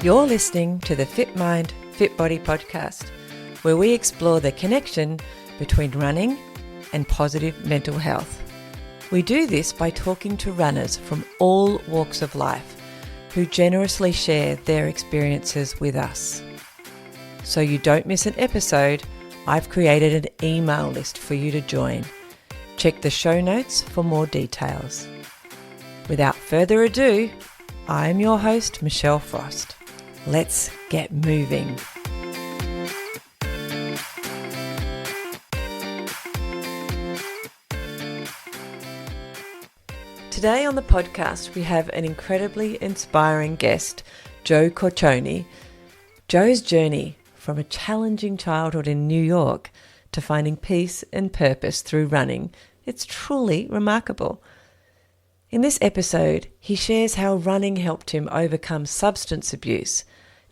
You're listening to the FitMIND FitBODY podcast, where we explore the connection between running and positive mental health. We do this by talking to runners from all walks of life who generously share their experiences with us. So you don't miss an episode, I've created an email list for you to join. Check the show notes for more details. Without further ado, I'm your host, Michelle Frost. Let's get moving. Today on the podcast, we have an incredibly inspiring guest, Joe Corcione. Joe's journey from a challenging childhood in New York to finding peace and purpose through running, it's truly remarkable. In this episode, he shares how running helped him overcome substance abuse,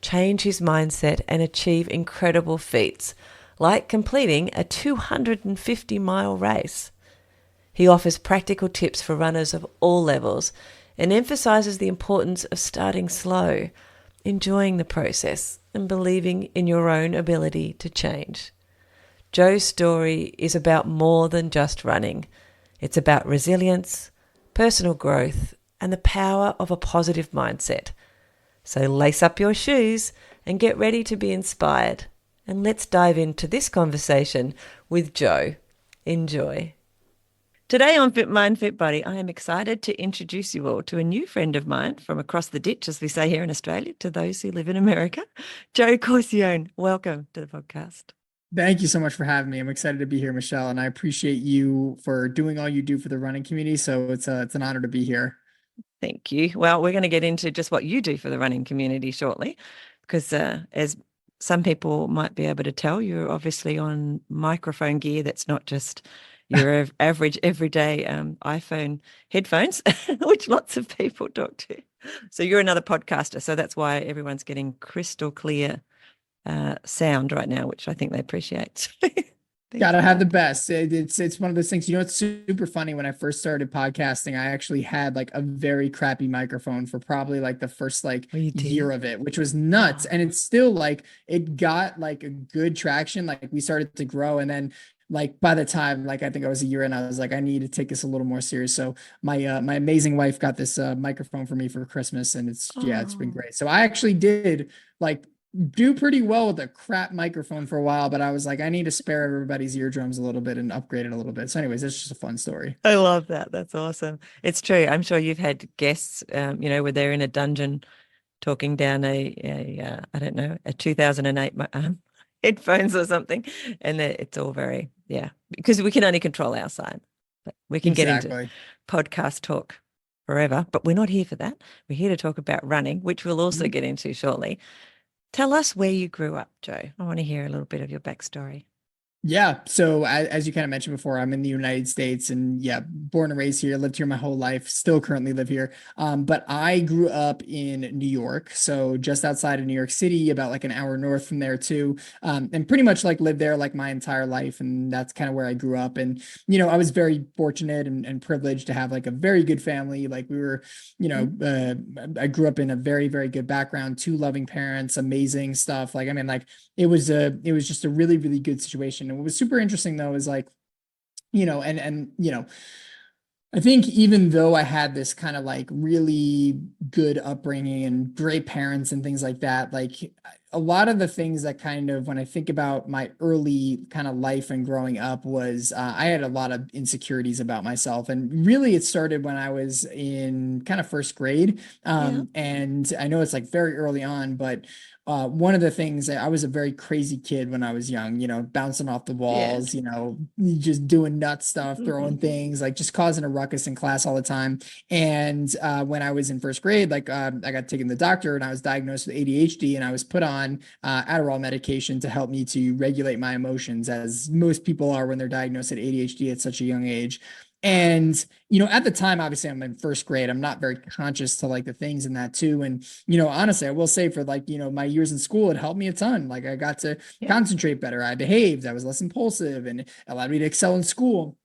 change his mindset and achieve incredible feats, like completing a 250-mile race. He offers practical tips for runners of all levels and emphasizes the importance of starting slow, enjoying the process, and believing in your own ability to change. Joe's story is about more than just running. It's about resilience, personal growth, and the power of a positive mindset. So lace up your shoes and get ready to be inspired. And let's dive into this conversation with Joe. Enjoy. Today on FitMIND FitBODY, I am excited to introduce you all to a new friend of mine from across the ditch, as we say here in Australia, to those who live in America, Joe Corcione. Welcome to the podcast. Thank you so much for having me. I'm excited to be here, Michelle, and I appreciate you for doing all you do for the running community. So it's an honor to be here. Thank you. Well, we're going to get into just what you do for the running community shortly, because as some people might be able to tell, you're obviously on microphone gear that's not just your average everyday iPhone headphones, which lots of people talk to. So you're another podcaster. So that's why everyone's getting crystal clear sound right now, which I think they appreciate. Gotta have the best. It's one of those things, it's super funny. When I first started podcasting, I actually had like a very crappy microphone for probably like the first year of it, which was nuts. And it's still like, it got like a good traction. Like we started to grow. And then like by the time, I think I was a year in, I was like, I need to take this a little more serious. So my my amazing wife got this microphone for me for Christmas, and it's been great. So I actually did do pretty well with a crap microphone for a while, but I was like, I need to spare everybody's eardrums a little bit and upgrade it a little bit. So anyways, it's just a fun story. I love that. That's awesome. It's true. I'm sure you've had guests, where they're in a dungeon talking down a 2008 headphones or something. And it's all very, because we can only control our side, but we can get into podcast talk forever, but we're not here for that. We're here to talk about running, which we'll also get into shortly. Tell us where you grew up, Joe. I want to hear a little bit of your backstory. Yeah. So as you kind of mentioned before, I'm in the United States, and born and raised here, lived here my whole life, still currently live here. But I grew up in New York. So just outside of New York City, about like an hour north from there too. And pretty much lived there like my entire life. And that's kind of where I grew up. And, I was very fortunate and privileged to have like a very good family. Like we were, I grew up in a very, very good background, 2 loving parents, amazing stuff. It was just a really, really good situation. And what was super interesting though is I think even though I had this kind of really good upbringing and great parents and things like that, a lot of the things that kind of, when I think about my early kind of life and growing up, was I had a lot of insecurities about myself. And really it started when I was in kind of first grade. And I know it's very early on, but one of the things, I was a very crazy kid when I was young, bouncing off the walls, just doing nut stuff, throwing things, just causing a ruckus in class all the time. And when I was in first grade, I got taken to the doctor and I was diagnosed with ADHD, and I was put on Adderall medication to help me to regulate my emotions, as most people are when they're diagnosed with ADHD at such a young age. And, at the time, obviously I'm in first grade, I'm not very conscious to the things in that too. And, honestly, I will say for my years in school, it helped me a ton. I got to concentrate better. I behaved, I was less impulsive, and it allowed me to excel in school.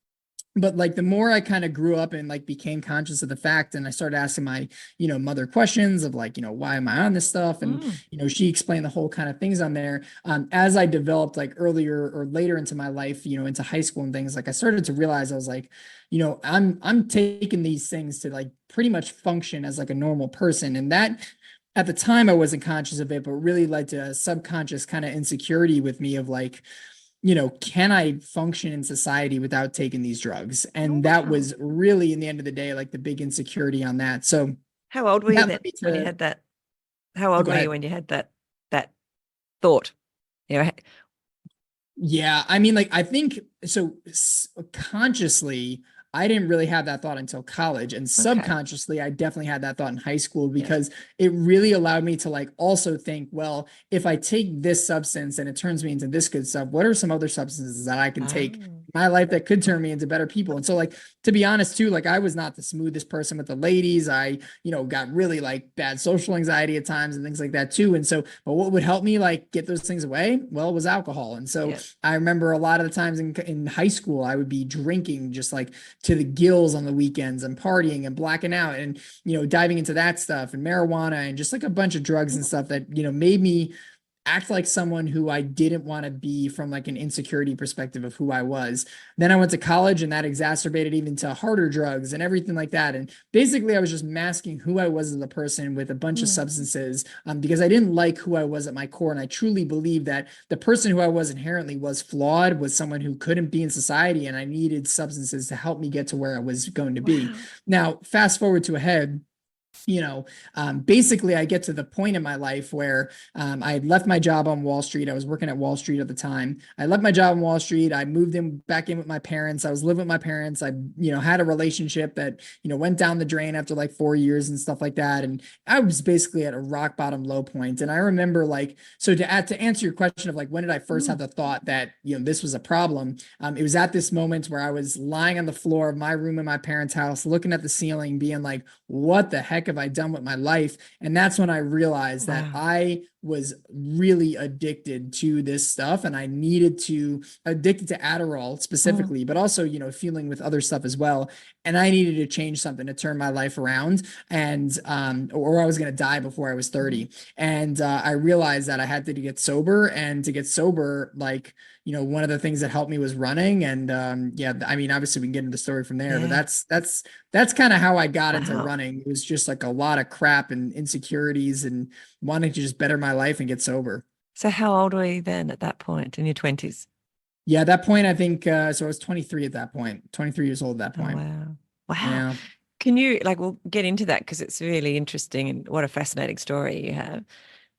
but like the more I kind of grew up and like became conscious of the fact, and I started asking my, mother questions of like, why am I on this stuff? And, Mm. she explained the whole kind of things on there. As I developed like earlier or later into my life, into high school and things, like I started to realize I was like, I'm taking these things to like pretty much function as like a normal person. And that at the time I wasn't conscious of it, but really led to a subconscious kind of insecurity with me of like, can I function in society without taking these drugs? Oh, And that wow. was really, in the end of the day, like the big insecurity on that. So How old were you that then led me when you to, had that? How oh, old go were you ahead. when you had that thought? You know, Yeah, I mean, like, I think so consciously, I didn't really have that thought until college, and okay. subconsciously, I definitely had that thought in high school Yeah. because it really allowed me to like also think, well, if I take this substance and it turns me into this good stuff, what are some other substances that I can take Oh. in my life that could turn me into better people? And so, like, to be honest, too, like, I was not the smoothest person with the ladies. I, got really like bad social anxiety at times and things like that too. And so, but what would help me like get those things away? Well, it was alcohol. And so, Yeah. I remember a lot of the times in high school, I would be drinking just like to the gills on the weekends and partying and blacking out and, diving into that stuff and marijuana and just like a bunch of drugs and stuff that, made me act like someone who I didn't want to be from like an insecurity perspective of who I was. Then I went to college and that exacerbated even to harder drugs and everything like that. And basically I was just masking who I was as a person with a bunch of Mm. substances because I didn't like who I was at my core. And I truly believed that the person who I was inherently was flawed, was someone who couldn't be in society. And I needed substances to help me get to where I was going to be. Wow. Now, fast forward to ahead, basically I get to the point in my life where I had left my job on Wall Street. I was working at Wall Street at the time. I left my job on Wall Street. I moved in back in with my parents. I was living with my parents. I, had a relationship that, went down the drain after like 4 years and stuff like that. And I was basically at a rock bottom low point. And I remember like, so to answer your question of like, when did I first have Mm. the thought that, this was a problem? It was at this moment where I was lying on the floor of my room in my parents' house, looking at the ceiling, being like, what the heck have I done with my life? And that's when I realized that Wow. I was really addicted to this stuff and I needed to addicted to Adderall Mm. specifically, but also, feeling with other stuff as well. And I needed to change something to turn my life around and, or I was going to die before I was Mm. 30. And, I realized that I had to get sober, and to get sober, like, one of the things that helped me was running. And yeah, I mean, obviously we can get into the story from there, but Yeah. that's kind of how I got into Wow. running. It was just like a lot of crap and insecurities and wanting to just better my life and get sober. So how old were you then at that point in your 20s? Yeah, at that point, I think so I was 23 at that point, 23 years old at that Oh, point. wow. Wow. Yeah. Can you like we'll get into that because it's really interesting and what a fascinating story you have.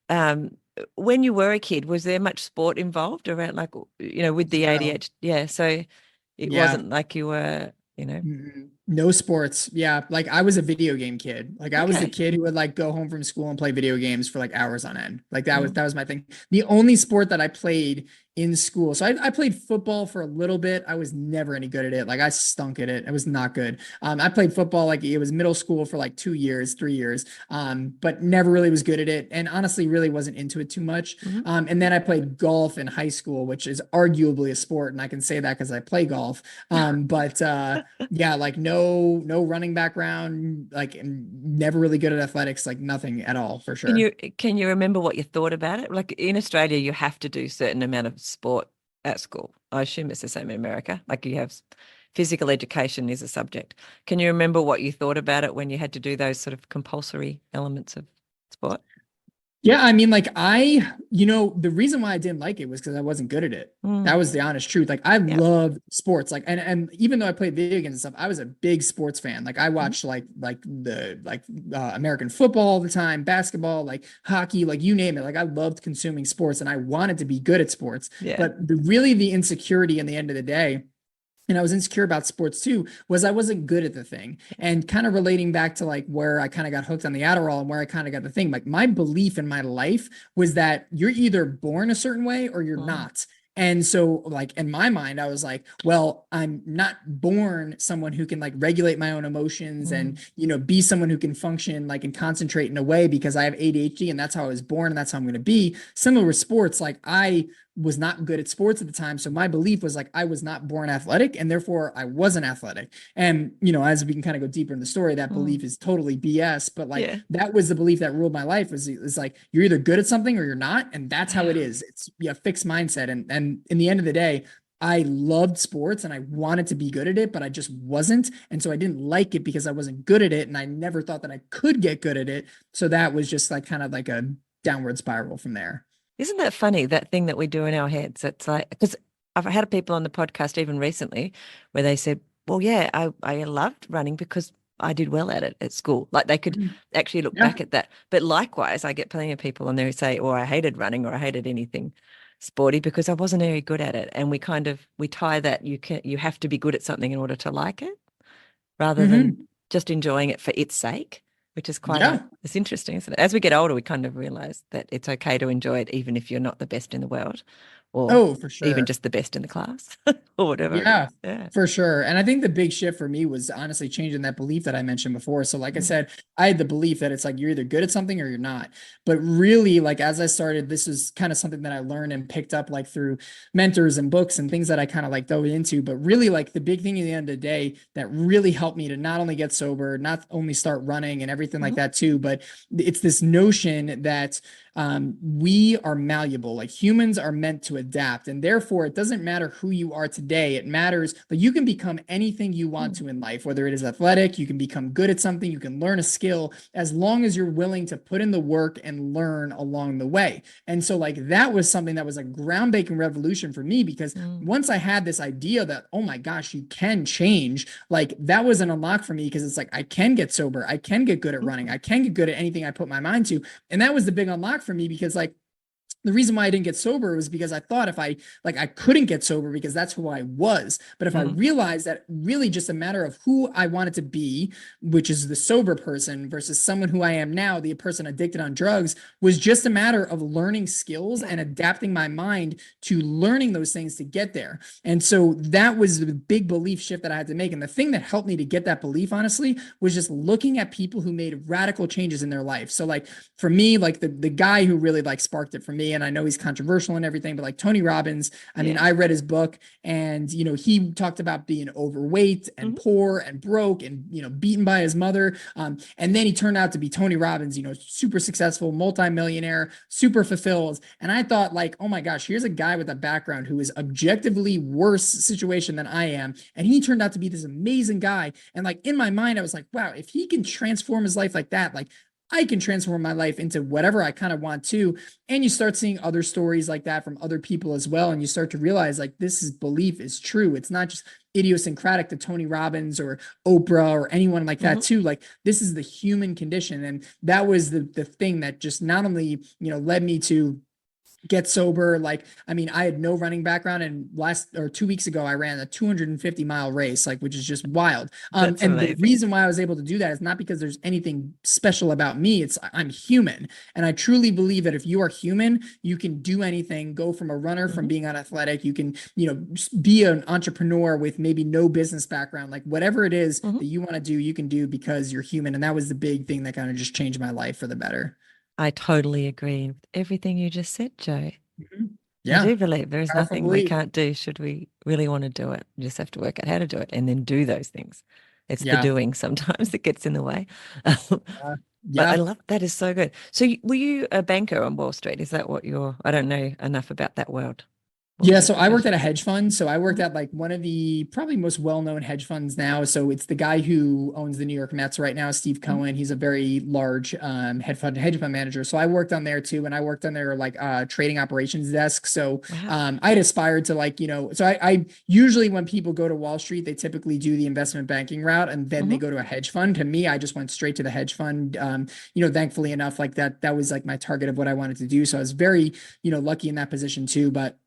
Um, when you were a kid, was there much sport involved around like with the Zero. ADHD? Yeah, so it Yeah. wasn't like you were, No sports. Yeah. Like I was a video game kid. Like I was the okay. kid who would like go home from school and play video games for like hours on end. Like Mm. that was my thing. The only sport that I played in school. So I played football for a little bit. I was never any good at it. Like I stunk at it. I was not good. I played football like it was middle school for like 2 years, 3 years. But never really was good at it. And honestly, really wasn't into it too much. Mhm. And then I played golf in high school, which is arguably a sport. And I can say that because I play golf. But yeah, like no running background, like never really good at athletics, like nothing at all for Can sure. you remember what you thought about it? Like in Australia, you have to do certain amount of sport at school. I assume it's the same in America. Like you have physical education is a subject. Can you remember what you thought about it when you had to do those sort of compulsory elements of sport? Yeah, I mean, like the reason why I didn't like it was because I wasn't good at it. That Mm. was the honest truth. Like I Yeah. love sports. Like and even though I played video games and stuff, I was a big sports fan. Like I Mhm. watched American football all the time, basketball, like hockey, like you name it. Like I loved consuming sports and I wanted to be good at sports. Yeah. But really the insecurity in the end of the day, and I was insecure about sports too, was I wasn't good at the thing. And kind of relating back to like where I kind of got hooked on the Adderall and where I kind of got the thing, like my belief in my life was that you're either born a certain way or you're Mm. not. And so, like, in my mind, I was like, well, I'm not born someone who can like regulate my own emotions and, Mm. be someone who can function like and concentrate in a way because I have ADHD and that's how I was born and that's how I'm going to be. Similar with sports, like, I was not good at sports at the time. So my belief was like, I was not born athletic and therefore I wasn't athletic. And, as we can kind of go deeper in the story, that belief is totally BS. But like, Yeah. that was the belief that ruled my life is like, you're either good at something or you're not. And that's how it Wow. is. It's a fixed mindset. And in the end of the day, I loved sports and I wanted to be good at it, but I just wasn't. And so I didn't like it because I wasn't good at it. And I never thought that I could get good at it. So that was just like kind of like a downward spiral from there. Isn't that funny, that thing that we do in our heads? It's like, because I've had people on the podcast even recently where they said, well, yeah, I loved running because I did well at it at school. Like they could actually look Yeah. back at that. But likewise, I get plenty of people on there who say, or I hated running or I hated anything sporty because I wasn't very good at it. And we tie that you have to be good at something in order to like it rather than Hmm. just enjoying it for its sake, which is Yeah. it's interesting, isn't it? As we get older, we kind of realize that it's okay to enjoy it, even if you're not the best in the world or Oh, for even sure. just the best in the class or whatever it is. Yeah, Yeah. for sure. And I think the big shift for me was honestly changing that belief that I mentioned before. So, like I Mm. said, I had the belief that it's like you're either good at something or you're not. But really, like as I started, this is kind of something that I learned and picked up like through mentors and books and things that I kind of like dove into. But really, like the big thing at the end of the day that really helped me to not only get sober, not only start running and everything like Mhm. that too, but it's this notion that we are malleable. Like humans are meant to adapt, and therefore it doesn't matter who you are today. It matters that you can become anything you want Mm. to in life, whether it is athletic, you can become good at something, you can learn a skill, as long as you're willing to put in the work and learn along the way. And so, like, that was something that was a groundbreaking revolution for me because Mm. once I had this idea that, oh my gosh, you can change, like, that was an unlock for me because it's like, I can get sober, I can get good at running, Mm. I can get good at anything I put my mind to. And that was the big unlock for me because, like, the reason why I didn't get sober was because I thought if I like I couldn't get sober because that's who I was. But if I Mm. realized that really just a matter of who I wanted to be, which is the sober person versus someone who I am now, the person addicted on drugs, was just a matter of learning skills Yeah. and adapting my mind to learning those things to get there. And so that was the big belief shift that I had to make. And the thing that helped me to get that belief, honestly, was just looking at people who made radical changes in their life. So like for me, like the guy who really like sparked it for me, and I know he's controversial and everything, but like Tony Robbins, I mean, Yeah. I read his book and, he talked about being overweight and Mhm. poor and broke and, beaten by his mother. And then he turned out to be Tony Robbins, super successful, multimillionaire, super fulfilled. And I thought like, oh my gosh, here's a guy with a background who is objectively worse situation than I am. And he turned out to be this amazing guy. And like in my mind, I was like, wow, if he can transform his life like that, like I can transform my life into whatever I kind of want to. And you start seeing other stories like that from other people as well. And you start to realize like this is belief is true. It's not just idiosyncratic to Tony Robbins or Oprah or anyone like that Mhm. too. Like this is the human condition. And that was the thing that just not only, led me to get sober. Like, I mean, I had no running background, and last or 2 weeks ago, I ran a 250-mile race, like, which is just wild. That's And the amazing. reason why I was able to do that is not because there's anything special about me. It's I'm human. And I truly believe that if you are human, you can do anything, go from a runner, from Mhm. being unathletic, you can, be an entrepreneur with maybe no business background, like whatever it is Mhm. that you want to do, you can do because you're human. And that was the big thing that kind of just changed my life for the better. I totally agree with everything you just said, Joe. Mhm. I Yeah. do believe there is Powerful nothing we belief. can't do should we really want to do it. We just have to work out how to do it and then do those things. It's the Yeah. doing sometimes that gets in the way. But I Yeah. love that is so good. So were you a banker on Wall Street? Is that what I don't know enough about that world. What Yeah, was your so I worked at profession? a hedge fund. So I worked Mhm. at like one of the probably most well-known hedge funds now. So it's the guy who owns the New York Mets right now, Steve Mhm. Cohen. He's a very large hedge fund manager. So I worked on there too, and I worked on their like trading operations desk. So Wow. I'd aspired to like so I usually when people go to Wall Street, they typically do the investment banking route and then they Mhm. go to a hedge fund. To me, I just went straight to the hedge fund. Thankfully enough, like that was like my target of what I wanted to do. So I was very lucky in that position too, but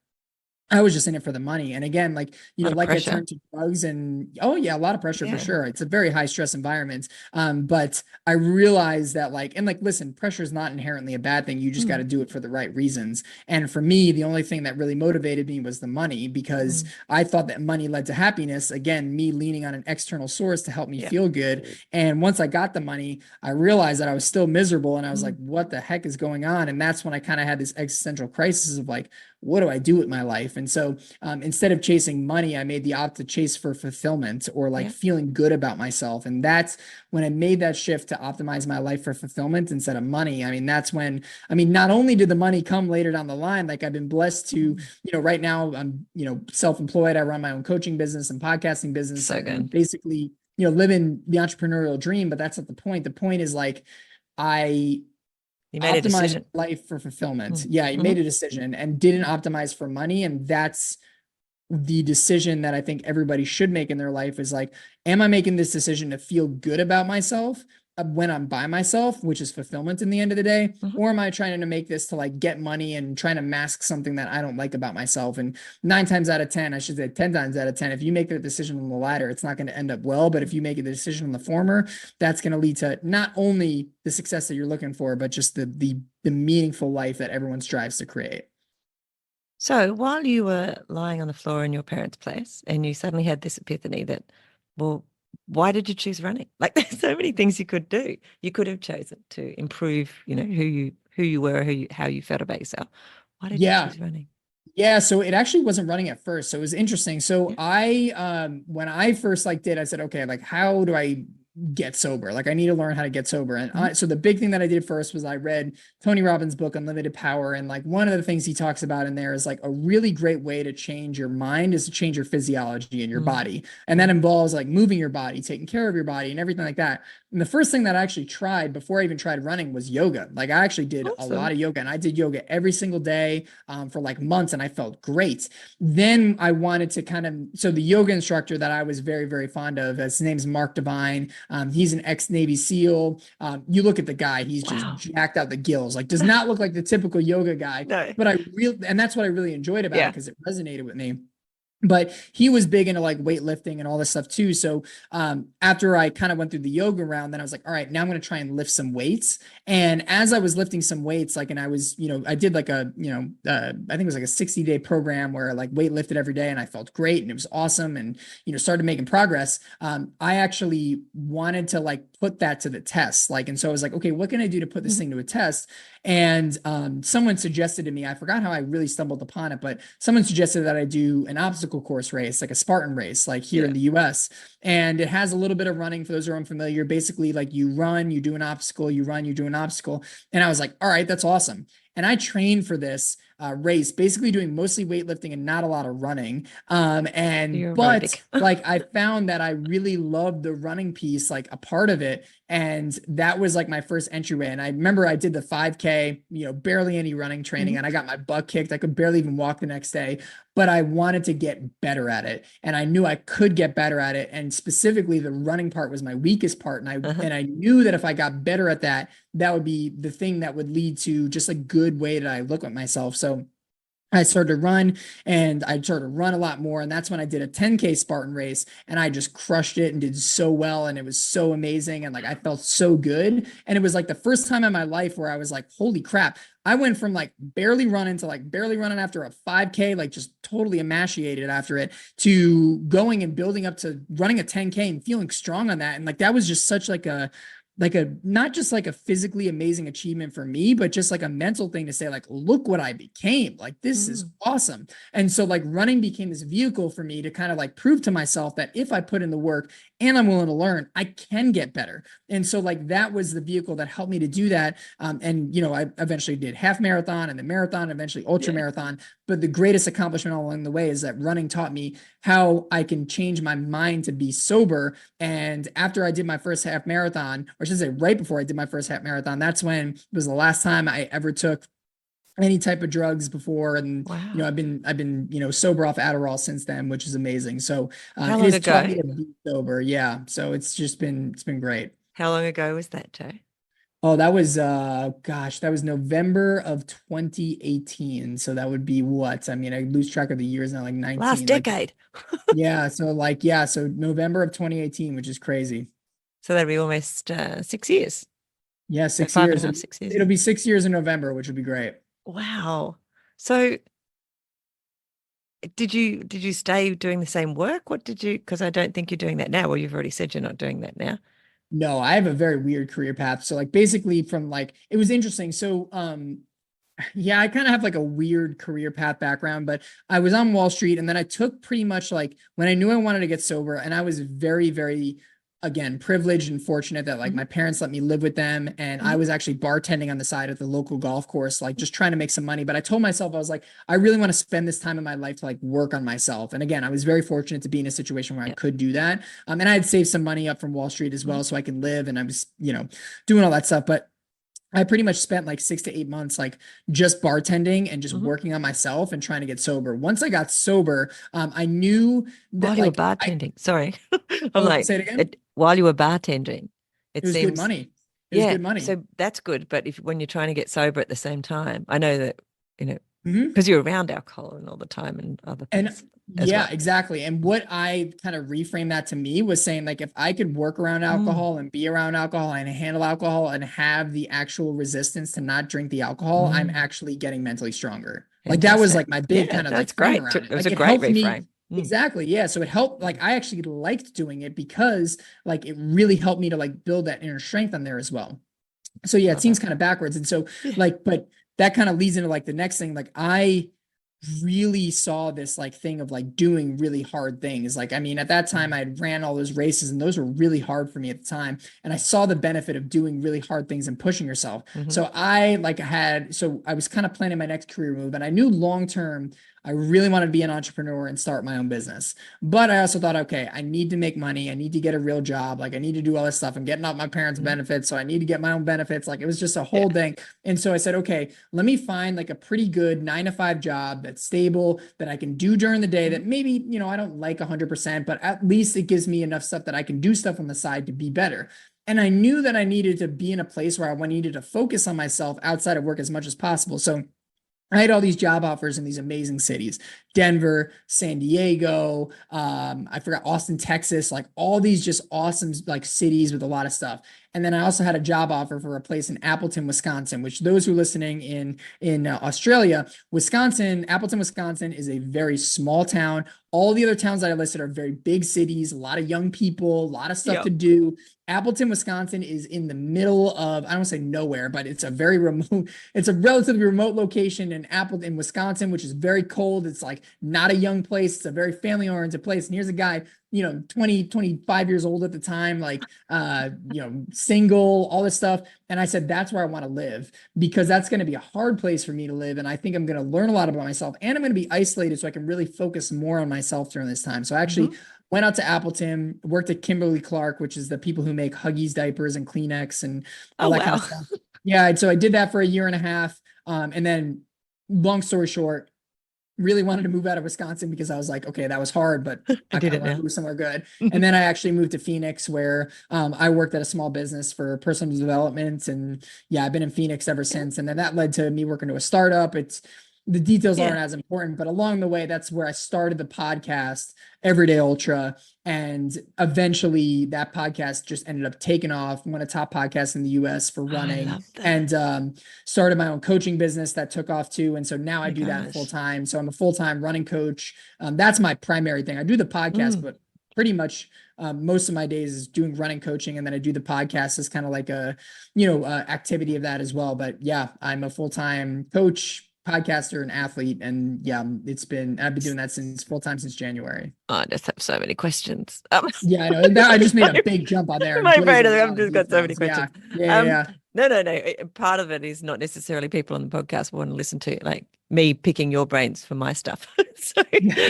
I was just in it for the money. And again, like, A lot of like I pressure. turned to drugs and oh yeah, a lot of pressure for Yeah. sure. It's a very high stress environment. But I realized that like, and like, listen, pressure is not inherently a bad thing. You just got to Mm. do it for the right reasons. And for me, the only thing that really motivated me was the money because Mm. I thought that money led to happiness. Again, me leaning on an external source to help me Yeah. feel good. And once I got the money, I realized that I was still miserable and I was like, Mm. what the heck is going on? And that's when I kind of had this existential crisis of like, what do I do with my life? And so instead of chasing money, I made the opt to chase for fulfillment or like Yeah. feeling good about myself. And that's when I made that shift to optimize my life for fulfillment instead of money. I mean, that's when, I mean, not only did the money come later down the line, like I've been blessed to, right now I'm, self-employed. I run my own coaching business and podcasting business So and good. basically, living the entrepreneurial dream. But that's not the point. The point is like, I You made a optimize decision. life for fulfillment. Mm. Yeah, you Hmm. made a decision and didn't optimize for money. And that's the decision that I think everybody should make in their life is like, am I making this decision to feel good about myself when I'm by myself, which is fulfillment in the end of the day? Hmm. Or am I trying to make this to like get money and trying to mask something that I don't like about myself? And 9 times out of 10, I should say 10 times out of 10, if you make the decision on the latter, it's not going to end up well. But if you make a decision on the former, that's going to lead to not only the success that you're looking for, but just the meaningful life that everyone strives to create. So while you were lying on the floor in your parents' place and you suddenly had this epiphany that, well, why did you choose running? Like there's so many things you could do. You could have chosen to improve, who you were, how you felt about yourself. Why did you Yeah. choose running? Yeah, so it actually wasn't running at first. So it was interesting. So Yeah. I when I first like did, I said, okay, like how do I get sober? Like I need to learn how to get sober. And Mhm. so the big thing that I did first was I read Tony Robbins' book Unlimited Power. And like one of the things he talks about in there is like a really great way to change your mind is to change your physiology and your Mm. body. And that Mm. involves like moving your body, taking care of your body and everything like that. And the first thing that I actually tried before I even tried running was yoga. Like I actually did a lot Awesome. of yoga and I did yoga every single day for like months and I felt great. Then I wanted to so the yoga instructor that I was very, very fond of, his name's Mark Divine. He's an ex-Navy SEAL. You look at the guy, he's just Wow. jacked out the gills, like does not look like the typical yoga guy. No. But and that's what I really enjoyed about it Yeah. because it resonated with me. But he was big into like weightlifting and all this stuff too. So after I kind of went through the yoga round, then I was like, all right, now I'm going to try and lift some weights. And as I was lifting some weights, like, and I was, I did like I think it was like a 60-day program where I like weight lifted every day and I felt great and it was awesome and, started making progress. I actually wanted to like put that to the test. Like, and so I was like, okay, what can I do to put this thing to a test? And someone suggested to me, I forgot how I really stumbled upon it, but someone suggested that I do an obstacle course race, like a Spartan race, like here Yeah. in the US. And it has a little bit of running for those who are unfamiliar. Basically, like you run, you do an obstacle, you run, you do an obstacle. And I was like, all right, that's awesome. And I trained for this race, basically doing mostly weightlifting and not a lot of running. You're But aerobic. like I found that I really loved the running piece, like a part of it. And that was like my first entryway. And I remember I did the 5K, barely any running training, and I got my butt kicked. I could barely even walk the next day, but I wanted to get better at it. And I knew I could get better at it. And specifically the running part was my weakest part. Uh-huh. And I knew that if I got better at that, that would be the thing that would lead to just a good way that I look at myself. So I started to run and I started to run a lot more. And that's when I did a 10K Spartan race and I just crushed it and did so well. And it was so amazing. And like, I felt so good. And it was like the first time in my life where I was like, holy crap. I went from like barely running to like barely running after a 5K, like just totally emaciated after it, to going and building up to running a 10K and feeling strong on that. And like, that was just such like a not just like a physically amazing achievement for me, but just like a mental thing to say, like, look what I became. Like, this is awesome. And so like running became this vehicle for me to kind of like prove to myself that if I put in the work and I'm willing to learn, I can get better. And so like that was the vehicle that helped me to do that. And I eventually did half marathon and the marathon, eventually ultra marathon. But the greatest accomplishment along the way is that running taught me how I can change my mind to be sober. And after I did my first half marathon, or I should say right before I did my first half marathon, that's when it was the last time I ever took any type of drugs before. And, Wow. I've been, sober off Adderall since then, which is amazing. So How it long has taught me ago? to be sober. Yeah. So it's been great. How long ago was that, Joe? Oh, that was that was November of 2018. So that would be what? I mean, I lose track of the years now, like Last 19. Like, decade. yeah, so November of 2018, which is crazy. So that'd be almost 6 years. Yeah, So 6 years. 5.5, 6 years. It'll be 6 years in November, which would be great. Wow. So did you stay doing the same work? What did you, because I don't think you're doing that now. Well, you've already said you're not doing that now. No, I have a very weird career path. So like basically from like it was interesting. So Yeah, I kind of have like a weird career path background, but I was on Wall Street and then I took pretty much like when I knew I wanted to get sober, and I was very, very, again, privileged and fortunate that like Hmm. my parents let me live with them. And I Hmm. was actually bartending on the side of the local golf course, like just trying to make some money. But I told myself, I was like, I really want to spend this time in my life to like work on myself. And again, I was very fortunate to be in a situation where I Yeah. could do that. And I had saved some money up from Wall Street as Hmm. well so I can live, and I was, doing all that stuff. But I pretty much spent like 6 to 8 months, like just bartending and just Hmm. working on myself and trying to get sober. Once I got sober, I knew that While you were like I, bartending, sorry, I'm oh, like, say it again. while you were bartending, it It was good seems, money. It was yeah. good money. So that's good. But if when you're trying to get sober at the same time, I know that, you know, Mhm. because you're around alcohol and all the time and other And things as yeah, well. exactly. And what I kind of reframed that to me was saying, like, if I could work around Mm, alcohol and be around alcohol and handle alcohol and have the actual resistance to not drink the alcohol, I'm mm, actually getting mentally stronger. Like that was fantastic. like my big Yeah, kind of like that's frame great. around It it. was Like a it great helped me. reframe. Mm. Exactly. Yeah. So it helped, like I actually liked doing it because like it really helped me to like build that inner strength on there as well. So yeah, it Love seems it. kind of backwards. And so Yeah. like, but that kind of leads into like the next thing. Like I really saw this like thing of like doing really hard things. Like, I mean, at that time Mm. I had ran all those races and those were really hard for me at the time. And I saw the benefit of doing really hard things and pushing yourself. Hmm. So I was kind of planning my next career move, and I knew long term I really wanted to be an entrepreneur and start my own business. But I also thought, okay, I need to make money. I need to get a real job. Like I need to do all this stuff. I'm getting off my parents' Hmm. benefits. So I need to get my own benefits. Like it was just a Yeah. whole thing. And so I said, okay, let me find like a pretty good 9 to 5 job that's stable, that I can do during the day, Hmm. that maybe, I don't like 100%, but at least it gives me enough stuff that I can do stuff on the side to be better. And I knew that I needed to be in a place where I needed to focus on myself outside of work as much as possible. So I had all these job offers in these amazing cities: Denver, San Diego, I forgot, Austin, Texas, like all these just awesome like cities with a lot of stuff. And then I also had a job offer for a place in Appleton, Wisconsin, which those who are listening in Australia, Appleton, Wisconsin is a very small town. All the other towns that I listed are very big cities, a lot of young people, a lot of stuff Yeah. to do. Appleton, Wisconsin is in the middle of, I don't want to say nowhere, but it's a very remote, it's a relatively remote location in Wisconsin, which is very cold. It's like not a young place. It's a very family oriented place. And here's a guy, 20, 25 years old at the time, like, single, all this stuff. And I said, that's where I want to live, because that's going to be a hard place for me to live. And I think I'm going to learn a lot about myself, and I'm going to be isolated so I can really focus more on myself during this time. So I actually Hmm. went out to Appleton, worked at Kimberly-Clark, which is the people who make Huggies diapers and Kleenex and all Oh, that kind wow. of stuff. Yeah. So I did that for a year and a half. And then long story short, really wanted to move out of Wisconsin because I was like, okay, that was hard, but I I did kind of it want to now. move somewhere good. And then I actually moved to Phoenix, where I worked at a small business for personal development. And yeah, I've been in Phoenix ever Yeah. since. And then that led to me working to a startup. It's The details Yeah. aren't as important, but along the way, that's where I started the podcast, Everyday Ultra. And eventually that podcast just ended up taking off, one of the top podcasts in the US for I running. love that. And started my own coaching business that took off too. And so now Oh I my do that full gosh. time. So I'm a full time running coach. That's my primary thing. I do the podcast, Mm. but pretty much most of my days is doing running coaching, and then I do the podcast as kind of like a activity of that as well. But yeah, I'm a full time coach, podcaster, and athlete, and yeah, I've been doing that since full time since January. Oh, I just have so many questions. Yeah, I know that I just made a My, big jump on there and my brain, blazing a I've lot of just got so many details. Yeah, questions. yeah, yeah, Um, yeah. no, no, no. Part of it is not necessarily people on the podcast want to listen to like me picking your brains for my stuff. So, Yeah.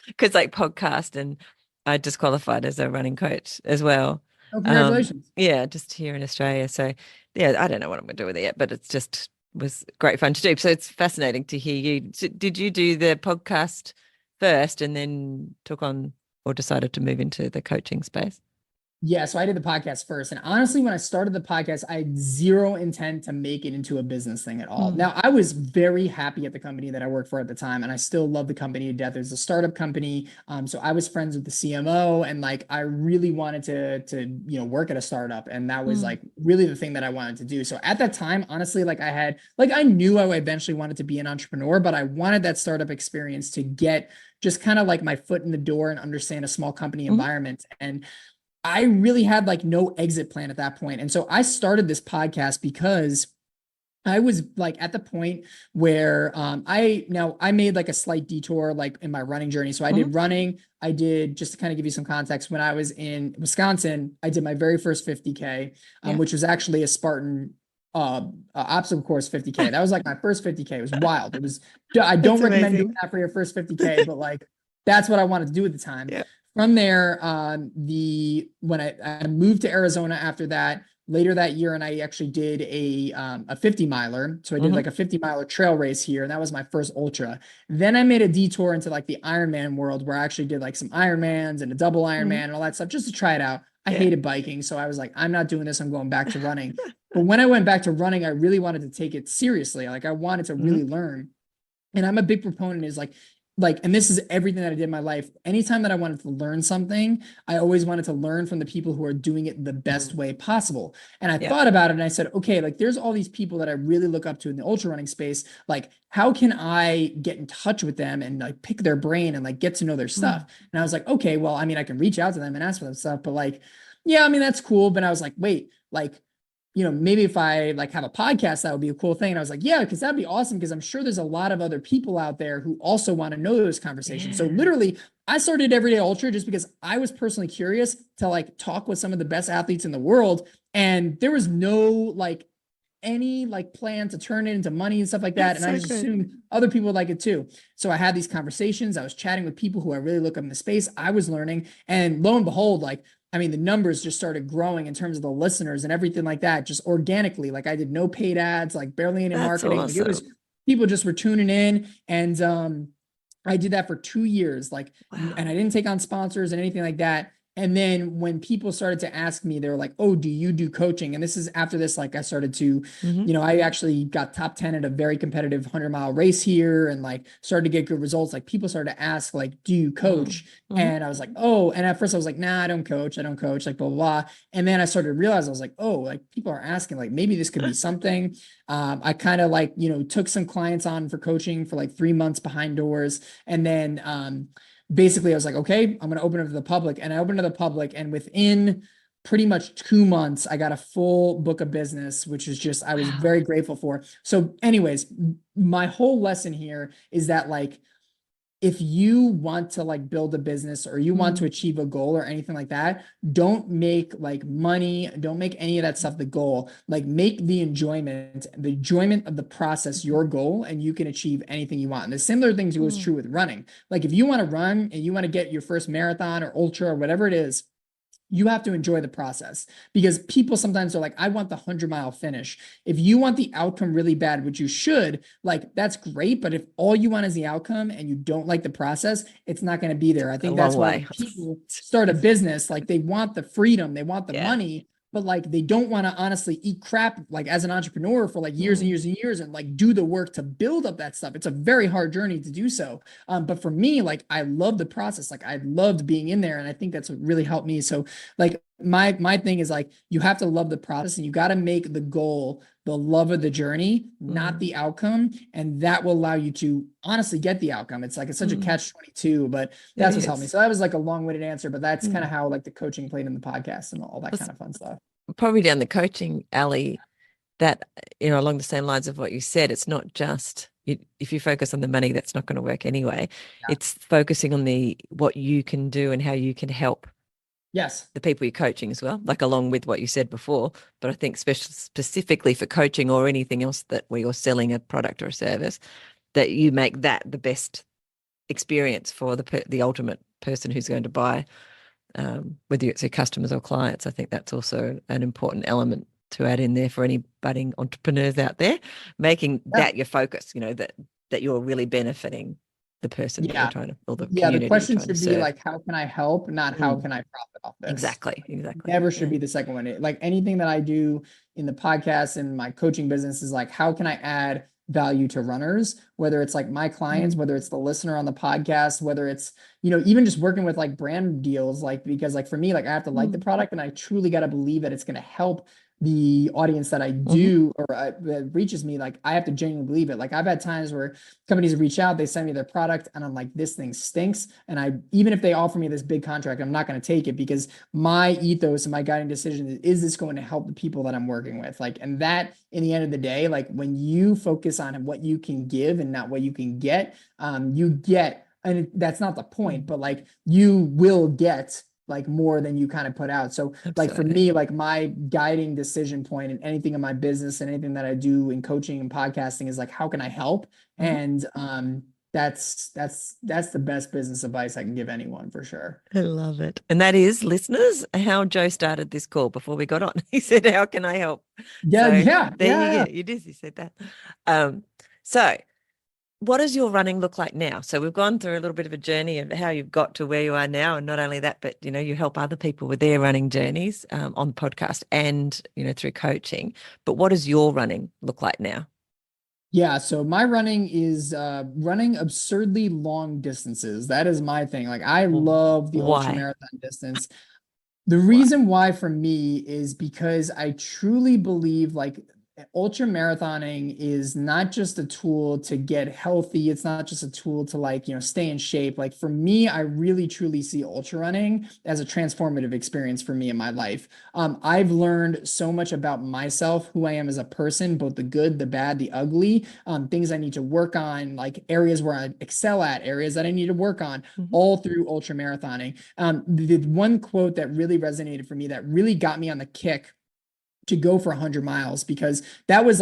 because like podcast, and I just qualified as a running coach as well. Oh, congratulations. Yeah, just here in Australia. So yeah, I don't know what I'm gonna do with it yet, but it's just was great fun to do. So it's fascinating to hear you. So did you do the podcast first and then took on or decided to move into the coaching space? Yeah, so I did the podcast first. And honestly, when I started the podcast, I had zero intent to make it into a business thing at all. Mm. Now, I was very happy at the company that I worked for at the time, and I still love the company to death. It's a startup company. So I was friends with the CMO, and like I really wanted to work at a startup. And that was Mm. like really the thing that I wanted to do. So at that time, honestly, I knew I eventually wanted to be an entrepreneur, but I wanted that startup experience to get just kind of like my foot in the door and understand a small company Mhm. environment. And I really had like no exit plan at that point. And so I started this podcast because I was like at the point where I made like a slight detour like in my running journey. So I Mhm. did running. I did, just to kind of give you some context, when I was in Wisconsin, I did my very first 50K, Yeah. which was actually a Spartan obstacle course 50K. That was like my first 50K. It was wild. It was, I don't That's recommend doing amazing. that for your first 50K, but like that's what I wanted to do at the time. Yeah. From there, when I moved to Arizona after that, later that year, and I actually did a 50 miler. So I did Hmm. like a 50 miler trail race here, and that was my first ultra. Then I made a detour into like the Ironman world, where I actually did like some Ironmans and a double Hmm. Ironman and all that stuff just to try it out. I Yeah. hated biking, so I was like, I'm not doing this. I'm going back to running. But when I went back to running, I really wanted to take it seriously. Like I wanted to Hmm. really learn. And I'm a big proponent is like, and this is everything that I did in my life. Anytime that I wanted to learn something, I always wanted to learn from the people who are doing it the best Mm. way possible. And I Yeah. thought about it and I said, okay, like there's all these people that I really look up to in the ultra running space. Like, how can I get in touch with them and like pick their brain and like get to know their stuff? Mm. And I was like, okay, well, I mean, I can reach out to them and ask for them stuff, but like, yeah, I mean, that's cool. But I was like, wait, like, maybe if I like have a podcast, that would be a cool thing. And I was like, yeah, because that'd be awesome. Because I'm sure there's a lot of other people out there who also want to know those conversations. So Yeah. literally, I started Everyday Ultra just because I was personally curious to like talk with some of the best athletes in the world. And there was no like any like plan to turn it into money and stuff like that. That's And I so just good. assumed other people would like it too. So I had these conversations. I was chatting with people who I really look up in the space. I was learning. And lo and behold, like, I mean, the numbers just started growing in terms of the listeners and everything like that, just organically. Like I did no paid ads, like barely any That's marketing. Like it was, awesome. people just were tuning in. And I did that for 2 years, like, and Wow. I didn't take on sponsors and anything like that. And then when people started to ask me, they were like, "Oh, do you do coaching?" And this is after this, like I started to, Hmm. I actually got top 10 at a very competitive 100-mile race here and like started to get good results. Like people started to ask, like, "Do you coach?" Mm-hmm. And I was like, "Oh," and at first I was like, "Nah, I don't coach. I don't coach," like blah, blah, blah. And then I started to realize, I was like, "Oh, like people are asking, like maybe this could be something." I kind of like, took some clients on for coaching for like 3 months behind doors. And then basically I was like, okay, I'm going to open it to the public. And I opened it to the public. And within pretty much 2 months, I got a full book of business, which is just, I was Wow. very grateful for. So, anyways, my whole lesson here is that like, if you want to like build a business or you want to Mm. achieve a goal or anything like that, don't make like money, don't make any of that stuff the goal. Like make the enjoyment of the process your goal, and you can achieve anything you want. And the similar thing goes Mm. true with running. Like if you want to run and you want to get your first marathon or ultra or whatever it is, you have to enjoy the process, because people sometimes are like, I want the 100-mile finish. If you want the outcome really bad, which you should, like, that's great. But if all you want is the outcome and you don't like the process, it's not going to be there. I A think long that's why way. when people start a business, like they want the freedom, they want the Yeah. money, but like they don't want to honestly eat crap like as an entrepreneur for like years and Mm. years and years and like do the work to build up that stuff. It's a very hard journey to do so. But for me, like I love the process. Like I loved being in there, and I think that's what really helped me. So like my thing is like you have to love the process, and you got to make the goal the love of the journey, not Mm. the outcome, and that will allow you to honestly get the outcome. It's such a Mm. catch 22, but It that's what's helped me. is. So that was like a long-winded answer, but that's kind of Mm. how like the coaching played in the podcast and all that It's kind of fun stuff. probably down the coaching alley that, along the same lines of what you said, it's not just if you focus on the money, that's not going to work anyway. Yeah. It's focusing on the what you can do and how you can help Yes. the people you're coaching as well, like along with what you said before. But I think specifically for coaching or anything else that where you're selling a product or a service, that you make that the best experience for the ultimate person who's going to buy, whether it's your customers or clients. I think that's also an important element to add in there for any budding entrepreneurs out there, making Yeah. that your focus, that you're really benefiting the person that you're Yeah. trying to, or the Yeah. The community you're question trying to should be serve. like, how can I help? Not how Mm. can I profit off this? Exactly. Exactly. Never should Yeah. be the second one. Like anything that I do in the podcast and my coaching business is like, how can I add value to runners, whether it's like my clients, Mm. whether it's the listener on the podcast, whether it's, even just working with like brand deals, like, because like for me, like I have to like the Mm. product and I truly got to believe that it's going to help the audience that I do or that reaches me, like I have to genuinely believe it. Like I've had times where companies reach out, they send me their product and I'm like, this thing stinks. And even if they offer me this big contract, I'm not going to take it because my ethos and my guiding decision is this going to help the people that I'm working with? Like, and that in the end of the day, like when you focus on what you can give and not what you can get, you get, and that's not the point, but like you will get like more than you kind of put out. So like for me, like my guiding decision point in anything in my business and anything that I do in coaching and podcasting is like, how can I help? And that's the best business advice I can give anyone for sure. I love it. And that is, listeners, how Joe started this call before we got on. He said, how can I help? Yeah, So yeah, there yeah, you yeah. go. You did. You said that. So what does your running look like now? So we've gone through a little bit of a journey of how you've got to where you are now. And not only that, but, you know, you help other people with their running journeys on the podcast and, you know, through coaching. But what does your running look like now? Yeah, so my running is running absurdly long distances. That is my thing. Like I love the ultra Why? marathon distance. The Why? reason why for me is because I truly believe like ultra marathoning is not just a tool to get healthy. It's not just a tool to like, you know, stay in shape. Like for me, I really truly see ultra running as a transformative experience for me in my life. I've learned so much about myself, who I am as a person, both the good, the bad, the ugly, things I need to work on, like areas where I excel at, areas that I need to work on, all through ultra marathoning. The one quote that really resonated for me, that really got me on the kick to go for 100 miles, because that was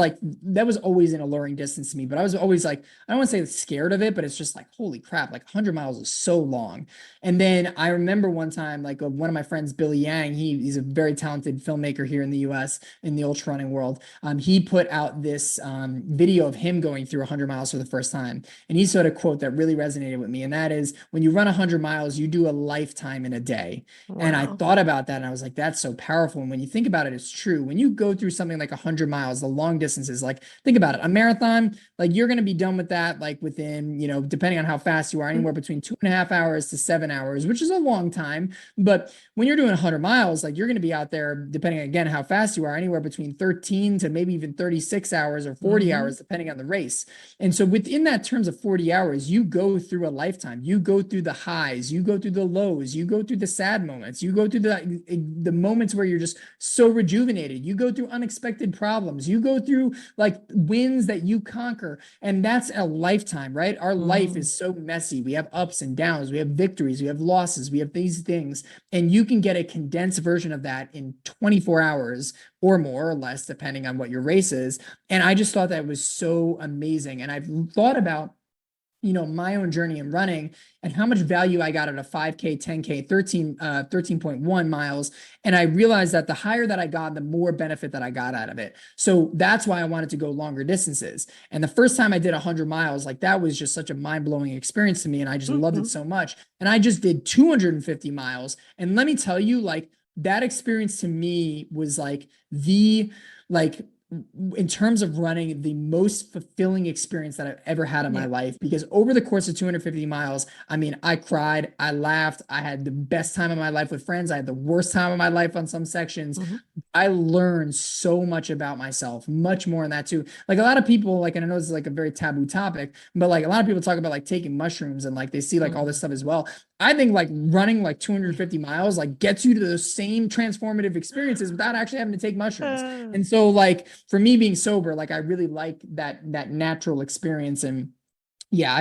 always an alluring distance to me, but I was always like, I don't want to say scared of it, but it's just like, holy crap, like 100 miles is so long. And then I remember one time, like one of my friends, Billy Yang, he's a very talented filmmaker here in the US in the ultra running world. He put out this video of him going through 100 miles for the first time. And he said a quote that really resonated with me. And that is, when you run 100 miles, you do a lifetime in a day. Wow. And I thought about that and I was like, that's so powerful. And when you think about it, it's true. When you go through something like 100 miles, the long distances, like think about it, a marathon, like you're going to be done with that, like within, you know, depending on how fast you are, anywhere between 2.5 hours to 7 hours, which is a long time. But when you're doing 100 miles, like you're going to be out there, depending again, how fast you are, anywhere between 13 to maybe even 36 hours or 40 hours, depending on the race. And so within that terms of 40 hours, you go through a lifetime. You go through the highs, you go through the lows, you go through the sad moments, you go through the moments where you're just so rejuvenated, you go through unexpected problems, you go through like wins that you conquer. And that's a lifetime, right? Our life is so messy. We have ups and downs, we have victories, we have losses, we have these things. And you can get a condensed version of that in 24 hours or more or less, depending on what your race is. And I just thought that was so amazing. And I've thought about, you know, my own journey in running and how much value I got out of 5K, 10K, 13.1 miles. And I realized that the higher that I got, the more benefit that I got out of it. So that's why I wanted to go longer distances. And the first time I did 100 miles, like that was just such a mind-blowing experience to me. And I just loved it so much. And I just did 250 miles. And let me tell you, like that experience to me was like in terms of running, the most fulfilling experience that I've ever had in my life, because over the course of 250 miles, I mean, I cried, I laughed, I had the best time of my life with friends. I had the worst time of my life on some sections. I learned so much about myself, much more in that too. Like a lot of people, like, and I know this is like a very taboo topic, but like a lot of people talk about like taking mushrooms and like they see like all this stuff as well. I think like running like 250 miles like gets you to those same transformative experiences without actually having to take mushrooms. And so like for me being sober, like I really like that natural experience. And yeah,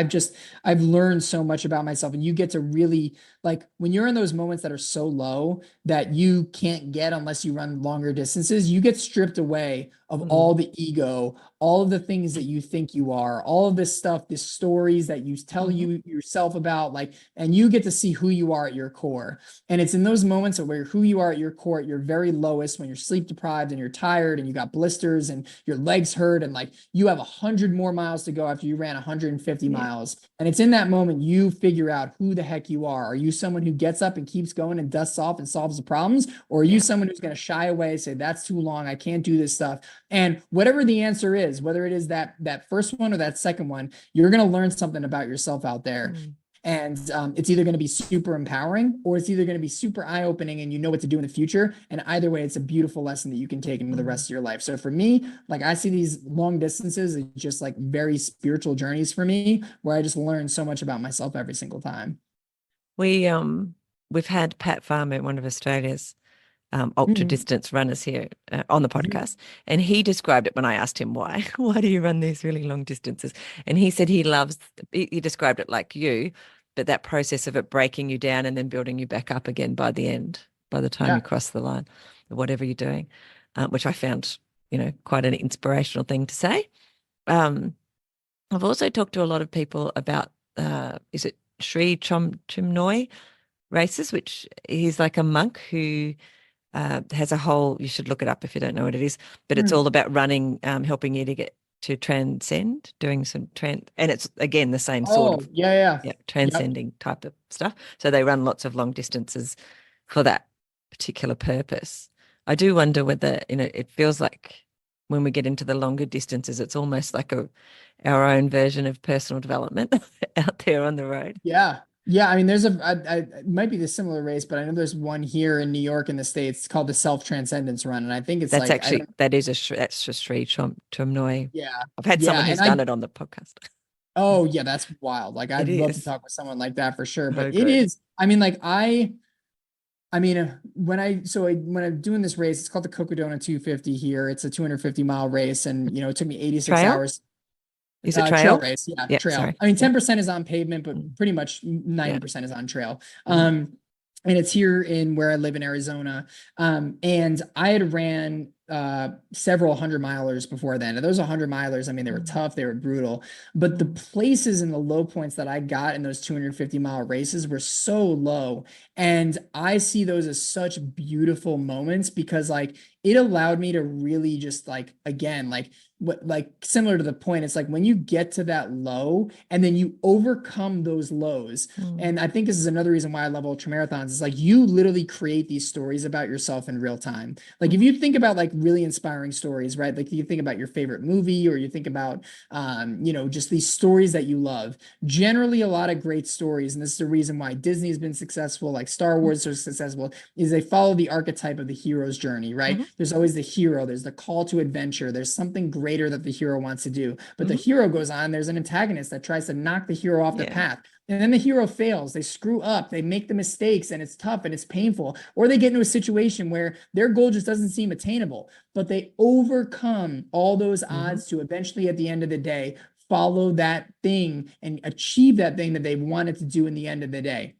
I've learned so much about myself. And you get to really, like, when you're in those moments that are so low that you can't get unless you run longer distances, you get stripped away of all the ego, all of the things that you think you are, all of this stuff, these stories that you tell you yourself about, like, and you get to see who you are at your core. And it's in those moments of where who you are at your core, at your very lowest, when you're sleep deprived and you're tired and you got blisters and your legs hurt and like you have 100 more miles to go after you ran 150 miles. And it's in that moment you figure out who the heck you are. Are you someone who gets up and keeps going and dusts off and solves the problems? Or are you someone who's going to shy away, say, that's too long, I can't do this stuff? And whatever the answer is, whether it is that first one or that second one, you're going to learn something about yourself out there. And it's either going to be super empowering or it's either going to be super eye-opening and you know what to do in the future. And either way, it's a beautiful lesson that you can take into the rest of your life. So for me, like I see these long distances as just like very spiritual journeys for me, where I just learn so much about myself every single time. We've had Pat Farmer, one of Australia's ultra Mhm. distance runners here on the Mhm. podcast, and he described it when I asked him why. Why do you run these really long distances? And he said he loves. He described it like you, but that process of it breaking you down and then building you back up again by the end, by the time you Yeah. cross the line, whatever you're doing, which I found, quite an inspirational thing to say. Um, I've also talked to a lot of people about, is it Sri Chimnoy races, which he's like a monk who has a whole, you should look it up if you don't know what it is, but it's Mm. all about running, helping you to get to transcend, doing some and it's again the same sort Oh, of, yeah, yeah. yeah, Yep. transcending type of stuff. So they run lots of long distances for that particular purpose. I do wonder whether, it feels like when we get into the longer distances, it's almost like our own version of personal development out there on the road. Yeah. Yeah. I mean, it might be the similar race, but I know there's one here in New York in the States. It's called the Self Transcendence Run. And I think it's That's like, I actually, don't, that is that's a Sri Chomnoy. yeah. I've had Yeah. someone who's done it on the podcast. Oh yeah, that's wild. Like It I'd love to is talk with someone like that for sure. But so it good. is, I mean, when I'm doing this race, it's called the Cocodona 250 here. It's a 250-mile race. And, it took me 86 Trail? hours. Is it Trail trail? race. Yeah. Yeah, Trail. sorry. I mean, Yeah. 10% is on pavement, but Mm. pretty much Yeah. 90% is on trail. Mhm. And it's here in where I live in Arizona. And I had ran several 100 milers before then. And those 100 milers, I mean, they were Mm. tough, they were brutal, but the Mm. places and the low points that I got in those 250-mile races were so low. And I see those as such beautiful moments because like it allowed me to really just like, again, like similar to the point, it's like when you get to that low and then you overcome those lows. Mm. And I think this is another reason why I love ultra marathons. Is like you literally create these stories about yourself in real time. Like if Mhm. you think about like really inspiring stories, right? Like you think about your favorite movie or you think about just these stories that you love. Generally, a lot of great stories, and this is the reason why Disney has been successful, like Star Wars are successful, is they follow the archetype of the hero's journey, right? Mhm. There's always the hero, there's the call to adventure, there's something greater that the hero wants to do. But the Mhm. hero goes on, there's an antagonist that tries to knock the hero off the Yeah. path. And then the hero fails. They screw up. They make the mistakes and it's tough and it's painful. Or they get into a situation where their goal just doesn't seem attainable, but they overcome all those Mhm. odds to eventually, at the end of the day, follow that thing and achieve that thing that they wanted to do in the end of the day.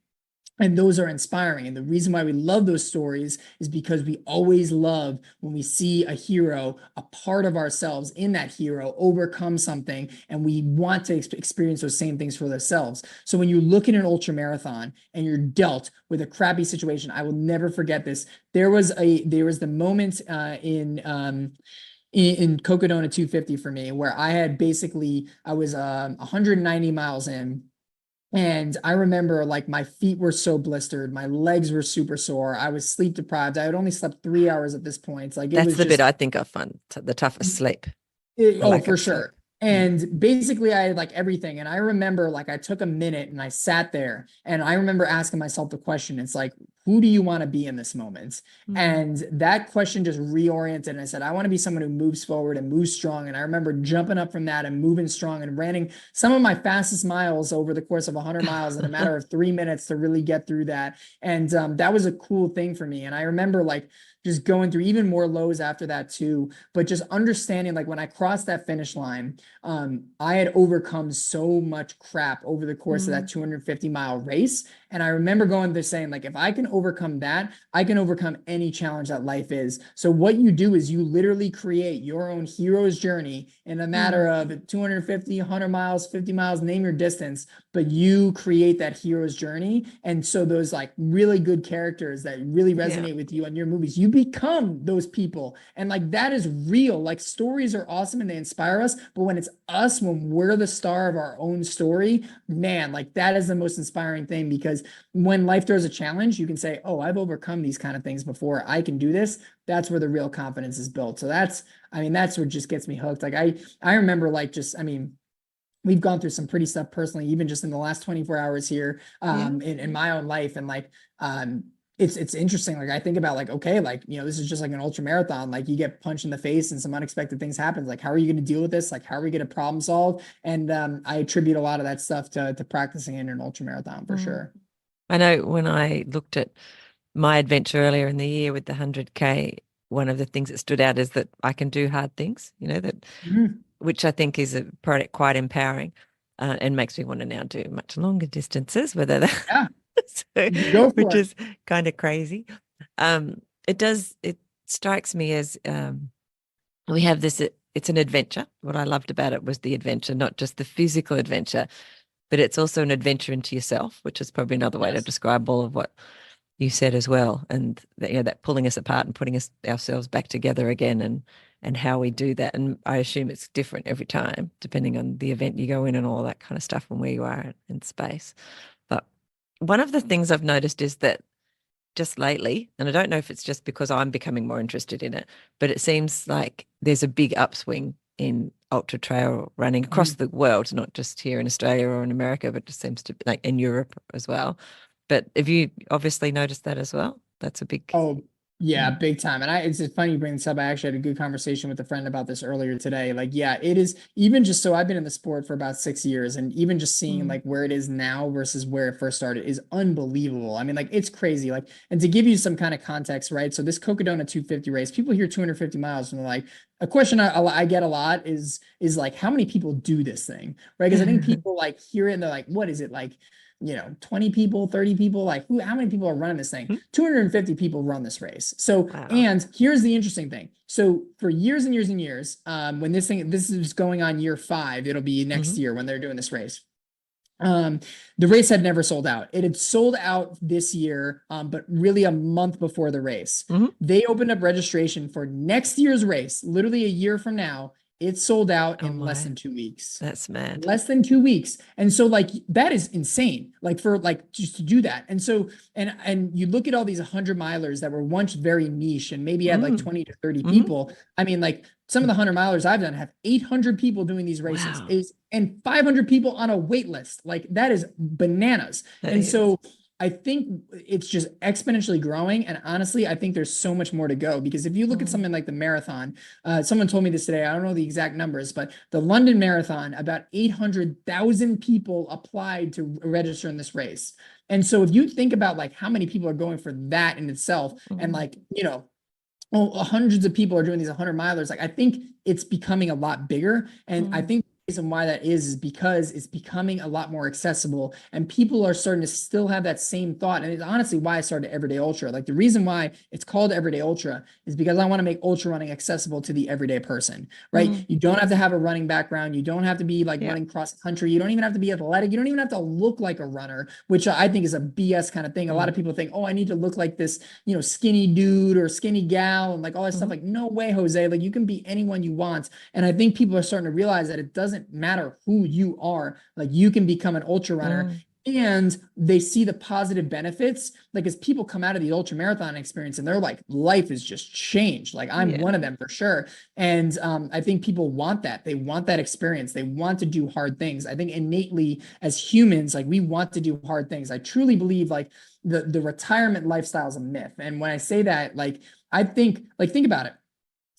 And those are inspiring. And the reason why we love those stories is because we always love when we see a hero, a part of ourselves in that hero overcome something, and we want to experience those same things for ourselves. So when you look at an ultra marathon and you're dealt with a crappy situation, I will never forget this. There was the moment in Cocodona 250 for me where I was 190 miles in. And I remember like my feet were so blistered, my legs were super sore. I was sleep deprived. I had only slept 3 hours at this point. Like it That's was the bit just I think I find the toughest sleep, the oh, lack for of sleep. sure. Mm. And basically, I had like everything. And I remember, like, I took a minute and I sat there and I remember asking myself the question it's like, who do you want to be in this moment? Mm. And that question just reoriented. And I said, I want to be someone who moves forward and moves strong. And I remember jumping up from that and moving strong and running some of my fastest miles over the course of 100 miles in a matter of 3 minutes to really get through that. And that was a cool thing for me. And I remember, like, just going through even more lows after that too, but just understanding like when I crossed that finish line, I had overcome so much crap over the course of that Mm. 250-mile race. And I remember going there saying, like, if I can overcome that, I can overcome any challenge that life is. So what you do is you literally create your own hero's journey in a matter Mm. of 250, 100 miles, 50 miles, name your distance, but you create that hero's journey. And so those like really good characters that really Yeah. resonate with you in your movies, you become those people. And like that is real. Like stories are awesome and they inspire us, but when it's us, when we're the star of our own story, man, like that is the most inspiring thing because when life throws a challenge, you can say, oh, I've overcome these kind of things before. I can do this. That's where the real confidence is built. So that's what just gets me hooked. Like I remember like just, I mean, we've gone through some pretty stuff personally, even just in the last 24 hours here, Yeah. in my own life. And like, it's interesting. Like I think about like, okay, like, this is just like an ultra marathon. Like you get punched in the face and some unexpected things happen. Like, how are you going to deal with this? Like, how are we going to problem solve? And I attribute a lot of that stuff to practicing in an ultra marathon for Mm. sure. I know when I looked at my adventure earlier in the year with the 100K, one of the things that stood out is that I can do hard things, that Mhm. which I think is a product quite empowering, and makes me want to now do much longer distances, whether that Yeah, so, go which for it. is kind of crazy. It strikes me as we have this, it's an adventure. What I loved about it was the adventure, not just the physical adventure, but it's also an adventure into yourself, which is probably another way to Yes. describe all of what you said as well. And that, that pulling us apart and putting ourselves back together again, and how we do that. And I assume it's different every time, depending on the event you go in and all that kind of stuff and where you are in space. But one of the things I've noticed is that just lately, and I don't know if it's just because I'm becoming more interested in it, but it seems like there's a big upswing in ultra trail running across Mhm. the world, not just here in Australia or in America, but it seems to be like in Europe as well. But have you obviously noticed that as well? That's a big Oh, yeah, thing. big time. And it's just funny you bring this up. I actually had a good conversation with a friend about this earlier today. Like, yeah, it is even just so I've been in the sport for about 6 years, and even just seeing Mm, like where it is now versus where it first started is unbelievable. I mean, like it's crazy. Like, and to give you some kind of context, right? So this Cocodona 250 race, people hear 250 miles and they're like, a question I get a lot is like, how many people do this thing, right? Because I think people like hear it and they're like, what is it like? 20 people, 30 people, like how many people are running this thing? 250 people run this race. So, wow. and here's the interesting thing. So for years and years and years, when this is going on year 5, it'll be next Hmm. year when they're doing this race. The race had never sold out. It had sold out this year, but really a month before the race. Hmm. They opened up registration for next year's race, literally a year from now. It sold out Oh in less my, than 2 weeks. that's mad. Less than 2 weeks. And so like that is insane. Like for like just to do that. And so and you look at all these 100 milers that were once very niche and maybe had like Mm. 20 to 30 Hmm. people. I mean, like some of the 100 milers I've done have 800 people doing these races Wow, is and 500 people on a wait list. Like that is bananas. that And is. so I think it's just exponentially growing. And honestly, I think there's so much more to go because if you look at Mm. something like the marathon, someone told me this today. I don't know the exact numbers, but the London Marathon, about 800,000 people applied to register in this race. And so if you think about like how many people are going for that in itself, and Mm. like, hundreds of people are doing these 100 milers. Like I think it's becoming a lot bigger, and I Mm. think the reason why that is because it's becoming a lot more accessible, and people are starting to still have that same thought. And it's honestly why I started Everyday Ultra. Like the reason why it's called Everyday Ultra is because I want to make ultra running accessible to the everyday person. Right? Mm. You don't have to have a running background. You don't have to be like Yeah. running cross country. You don't even have to be athletic. You don't even have to look like a runner, which I think is a BS kind of thing. A lot Mm. of people think, oh, I need to look like this skinny dude or skinny gal and like all that stuff. Hmm. Like, no way, Jose. Like, you can be anyone you want. And I think people are starting to realize that it doesn't matter who you are. Like, you can become an ultra runner. Mm. And they see the positive benefits. Like, as people come out of the ultra marathon experience and they're like, life is just changed. Like, I'm Yeah. one of them for sure. And I think people want that. They want that experience. They want to do hard things. I think innately as humans, like, we want to do hard things. I truly believe like the retirement lifestyle is a myth. And when I say that, like, I think, like, think about it.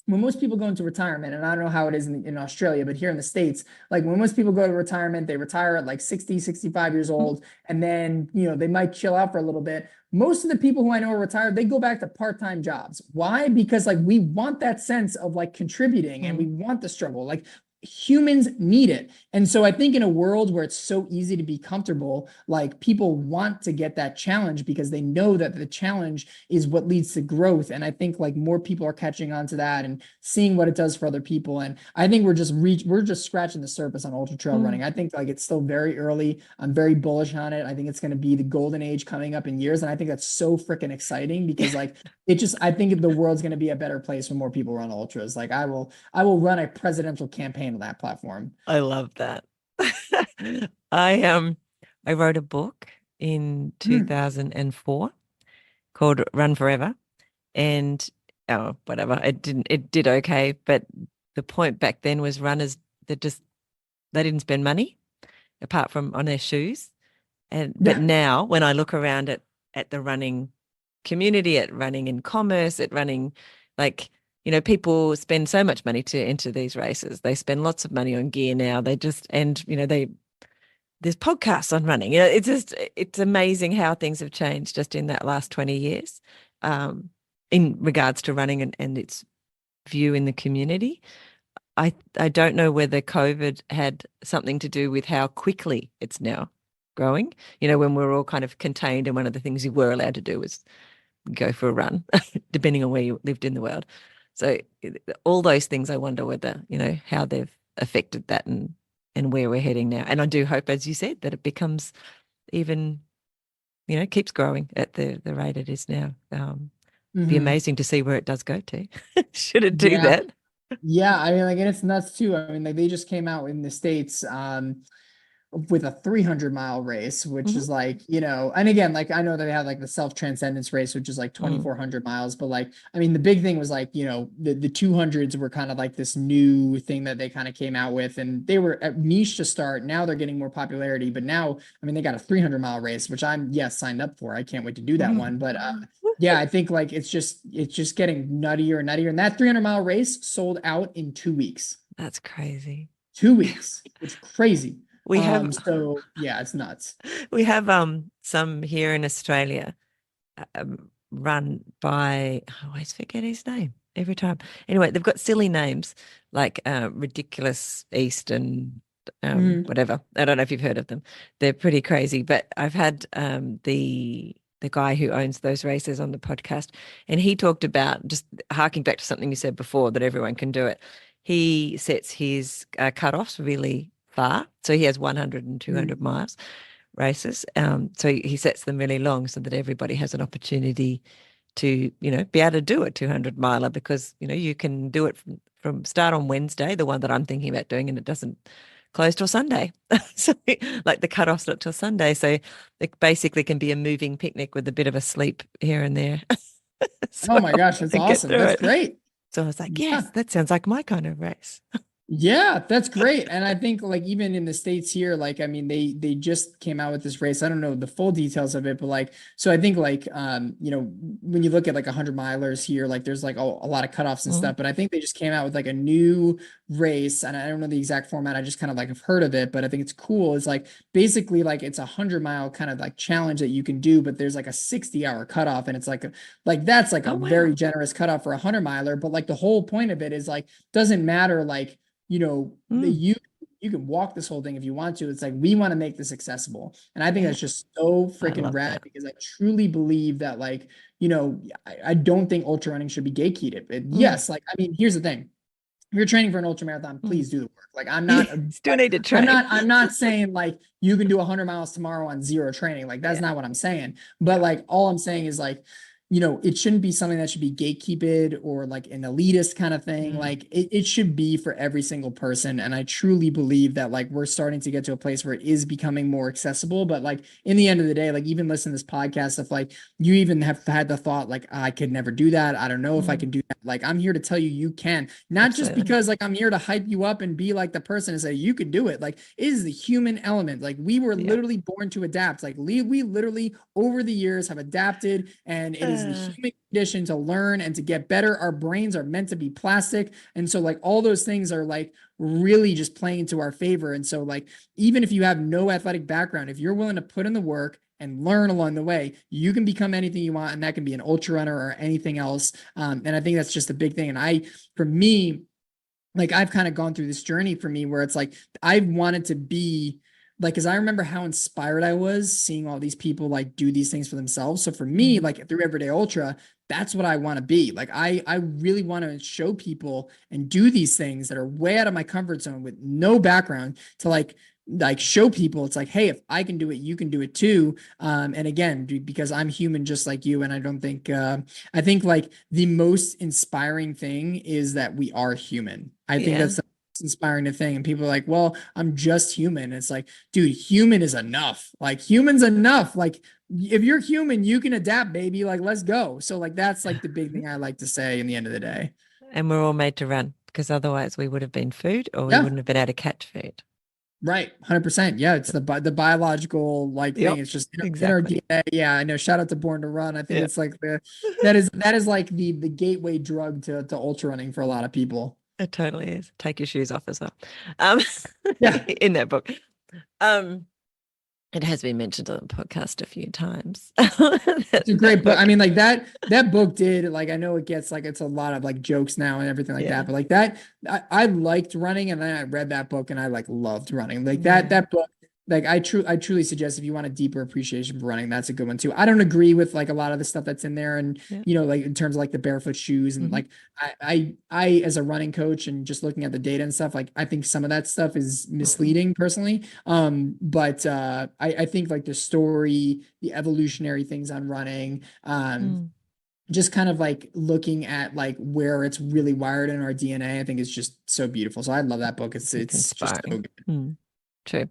When most people go into retirement, and I don't know how it is in Australia, but here in the States, like when most people go to retirement, they retire at like 60, 65 years Mm. old, and then, they might chill out for a little bit. Most of the people who I know are retired, they go back to part-time jobs. Why? Because like we want that sense of like contributing and we Mm. want the struggle. Like humans need it. And so I think in a world where it's so easy to be comfortable, like people want to get that challenge because they know that the challenge is what leads to growth. And I think like more people are catching on to that and seeing what it does for other people. And I think we're just scratching the surface on ultra trail Mm. running. I think like it's still very early. I'm very bullish on it. I think it's going to be the golden age coming up in years. And I think that's so freaking exciting because like I think the world's going to be a better place when more people run ultras. Like I will run a presidential campaign on that platform. I love that. I wrote a book in Mm. 2004 called Run Forever, and oh whatever, it did okay, but the point back then was runners that just they didn't spend money apart from on their shoes. But Yeah. now when I look around at the running community, at running in commerce, at running, like, people spend so much money to enter these races. They spend lots of money on gear now. They just, and there's podcasts on running. It's amazing how things have changed just in that last 20 years, in regards to running and its view in the community. I don't know whether COVID had something to do with how quickly it's now growing. When we're all kind of contained, and one of the things you were allowed to do was go for a run, depending on where you lived in the world. So all those things, I wonder whether, how they've affected that and where we're heading now. And I do hope, as you said, that it becomes even, keeps growing at the rate it is now. Be Hmm. amazing to see where it does go to. Should it do Yeah. that? Yeah. I mean, like, and it's nuts too. I mean, like they just came out in the States, with a 300-mile race, which Hmm. is like, and again, like I know that they had like the self-transcendence race, which is like Mm. 2,400 miles, but like, I mean, the big thing was like, the 200s were kind of like this new thing that they kind of came out with, and they were at niche to start. Now they're getting more popularity, but now, I mean, they got a 300-mile race, which I'm, yes, signed up for. I can't wait to do that one. But yeah, I think like it's just getting nuttier and nuttier. And that 300-mile race sold out in 2 weeks. That's crazy. 2 weeks. It's crazy. We have So yeah, it's nuts. we have some here in Australia, run by, I always forget his name every time. Anyway, they've got silly names like Ridiculous East and Mhm. whatever. I don't know if you've heard of them. They're pretty crazy. But I've had the guy who owns those races on the podcast, and he talked about, just harking back to something you said before, that everyone can do it. He sets his cutoffs really far. So he has 100 and 200 Mhm. miles races. So he sets them really long so that everybody has an opportunity to, be able to do a 200 miler, because, you can do it from start on Wednesday, the one that I'm thinking about doing, and it doesn't close till Sunday. So like the cutoff's not till Sunday. So it basically can be a moving picnic with a bit of a sleep here and there. So Oh my gosh, that's I get awesome. through That's it. great. So I was like, Yeah. yes, that sounds like my kind of race. Yeah, that's great. And I think like even in the States here, like I mean, they just came out with this race. I don't know the full details of it, but like so I think like when you look at like 100 milers here, like there's like a lot of cutoffs and Mm. stuff. But I think they just came out with like a new race, and I don't know the exact format. I just kind of like have heard of it, but I think it's cool. It's like basically like it's a 100-mile kind of like challenge that you can do, but there's like a 60-hour cutoff, and it's like that's like a Oh, very wow. generous cutoff for a 100-miler. But like the whole point of it is like doesn't matter like that Mm, you can walk this whole thing if you want to. It's like we want to make this accessible. And I think yeah, that's just so I freaking love rad that. because I truly believe that like, I don't think ultra running should be gatekeeped. Mm, Yes, like I mean, here's the thing. If you're training for an ultra marathon, mm. please do the work. Like Yeah, still need to train. I'm not saying like you can do 100 miles tomorrow on zero training. Like that's Yeah, not what I'm saying. But like all I'm saying is like it shouldn't be something that should be gatekeeped or like an elitist kind of thing. mm, Like it should be for every single person. And I truly believe that like we're starting to get to a place where it is becoming more accessible. But like in the end of the day, like even listen to this podcast, if like you even have had the thought like I could never do that. I don't know if I mm, can do that. Like I'm here to tell you you can. Not just absolutely. because like I'm here to hype you up and be like the person and say you can do it. Like it is the human element. Like we were Yeah. literally born to adapt. Like we literally over the years have adapted, and it is the Uh, human condition to learn and to get better. Our brains are meant to be plastic, and so like all those things are like really just playing into our favor. And so like even if you have no athletic background, if you're willing to put in the work and learn along the way, you can become anything you want, and that can be an ultra runner or anything else. And I think that's just a big thing. And for me, like I've kind of gone through this journey for me where it's like I've wanted to be like, because I remember how inspired I was seeing all these people like do these things for themselves. So for me, mm, like through Everyday Ultra, that's what I want to be. Like I really want to show people and do these things that are way out of my comfort zone with no background to like show people it's like, hey, if I can do it, you can do it too. And again, because I'm human just like you, and I don't think I think like the most inspiring thing is that we are human. I think yeah. that's the most inspiring thing. And people are like, well, I'm just human. It's like, dude, human is enough. Like humans enough. Like if you're human, you can adapt, baby. Like let's go. So like that's like the big thing I like to say in the end of the day. And we're all made to run, because otherwise we would have been food, or we Yeah. wouldn't have been able to catch food. Right, 100%. Yeah, it's the biological like thing. Yep, It's just in our exactly. DNA. Yeah, I know. Shout out to Born to Run. I think Yeah, it's like that is like the gateway drug to ultra running for a lot of people. it totally is. Take your shoes off as well. Um, Yeah, in that book. Um, it has been mentioned on the podcast a few times. it's a That great book. I book. mean, like that book did like I know it gets like it's a lot of like jokes now and everything like Yeah. that, but like that I liked running and then I read that book and I like loved running. Like Yeah. that book, like I truly suggest if you want a deeper appreciation for running, that's a good one too. I don't agree with like a lot of the stuff that's in there and Yeah. like in terms of like the barefoot shoes and Hmm. like I as a running coach and just looking at the data and stuff, like I think some of that stuff is misleading personally. But I think like the story, the evolutionary things on running, Mm. just kind of like looking at like where it's really wired in our DNA, I think is just so beautiful. So I love that book. It's It's just so inspiring. good. Mm. True.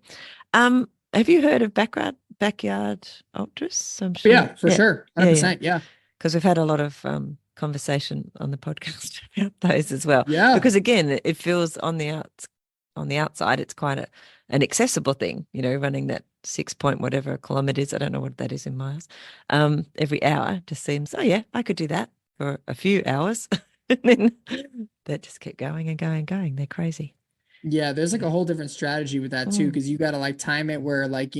Have you heard of backyard ultras? I'm But sure. yeah, for Yeah. sure. Yeah, yeah. 100%. Yeah. Because we've had a lot of conversation on the podcast about those as well. Yeah. Because again, it feels on the outside, it's quite an accessible thing, running that 6 point whatever kilometers. I don't know what that is in miles. Every hour just seems, oh yeah, I could do that for a few hours. And then that just kept going and going and going. They're crazy. Yeah, there's like Yeah. a whole different strategy with that too, Mm. because you got to like time it where like,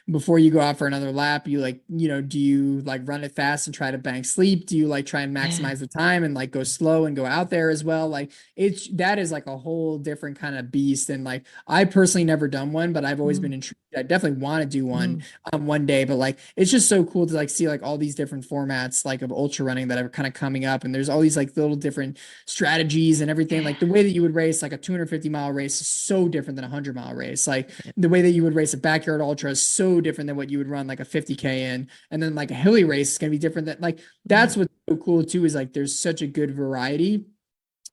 before you go out for another lap, you like, do you like run it fast and try to bank sleep? Do you like try and Yeah. maximize the time and like go slow and go out there as well? Like that is like a whole different kind of beast. And like I personally never done one, but I've always been Mm. intrigued. I definitely want to do one Mm. one day, but like it's just so cool to like see like all these different formats like of ultra running that are kind of coming up. And there's all these like little different strategies and everything. Yeah. Like the way that you would race like a 250-mile race is so different than a 100-mile race. Like Yeah. the way that you would race a backyard ultra is so different than what you would run like a 50K in. And then like a hilly race is going to be different than like Yeah. that's what's so cool too is like there's such a good variety.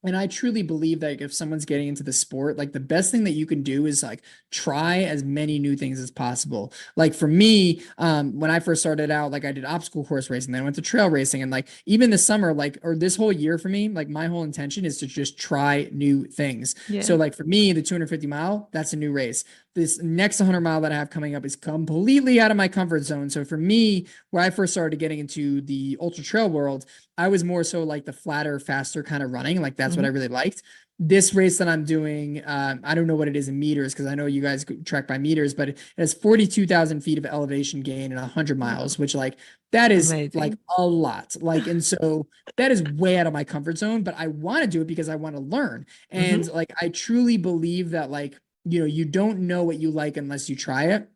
And I truly believe that if someone's getting into the sport, like the best thing that you can do is like try as many new things as possible. Like for me, when I first started out, like I did obstacle course racing, then I went to trail racing, and like even this summer, like or this whole year for me, like my whole intention is to just try new things. Yeah. So like for me, the 250-mile, that's a new race. This next 100-mile that I have coming up is completely out of my comfort zone. So for me, where I first started getting into the ultra trail world, I was more so like the flatter, faster kind of running. Like that's what I Hmm. really liked. This race that I'm doing, I don't know what it is in meters because I know you guys track by meters, but it has 42,000 feet of elevation gain in 100 Wow. miles, which like that is like Amazing. a lot. Like, and so that is way out of my comfort zone, but I want to do it because I want to learn. Hmm. And like, I truly believe that like, you don't know what you like unless you try it.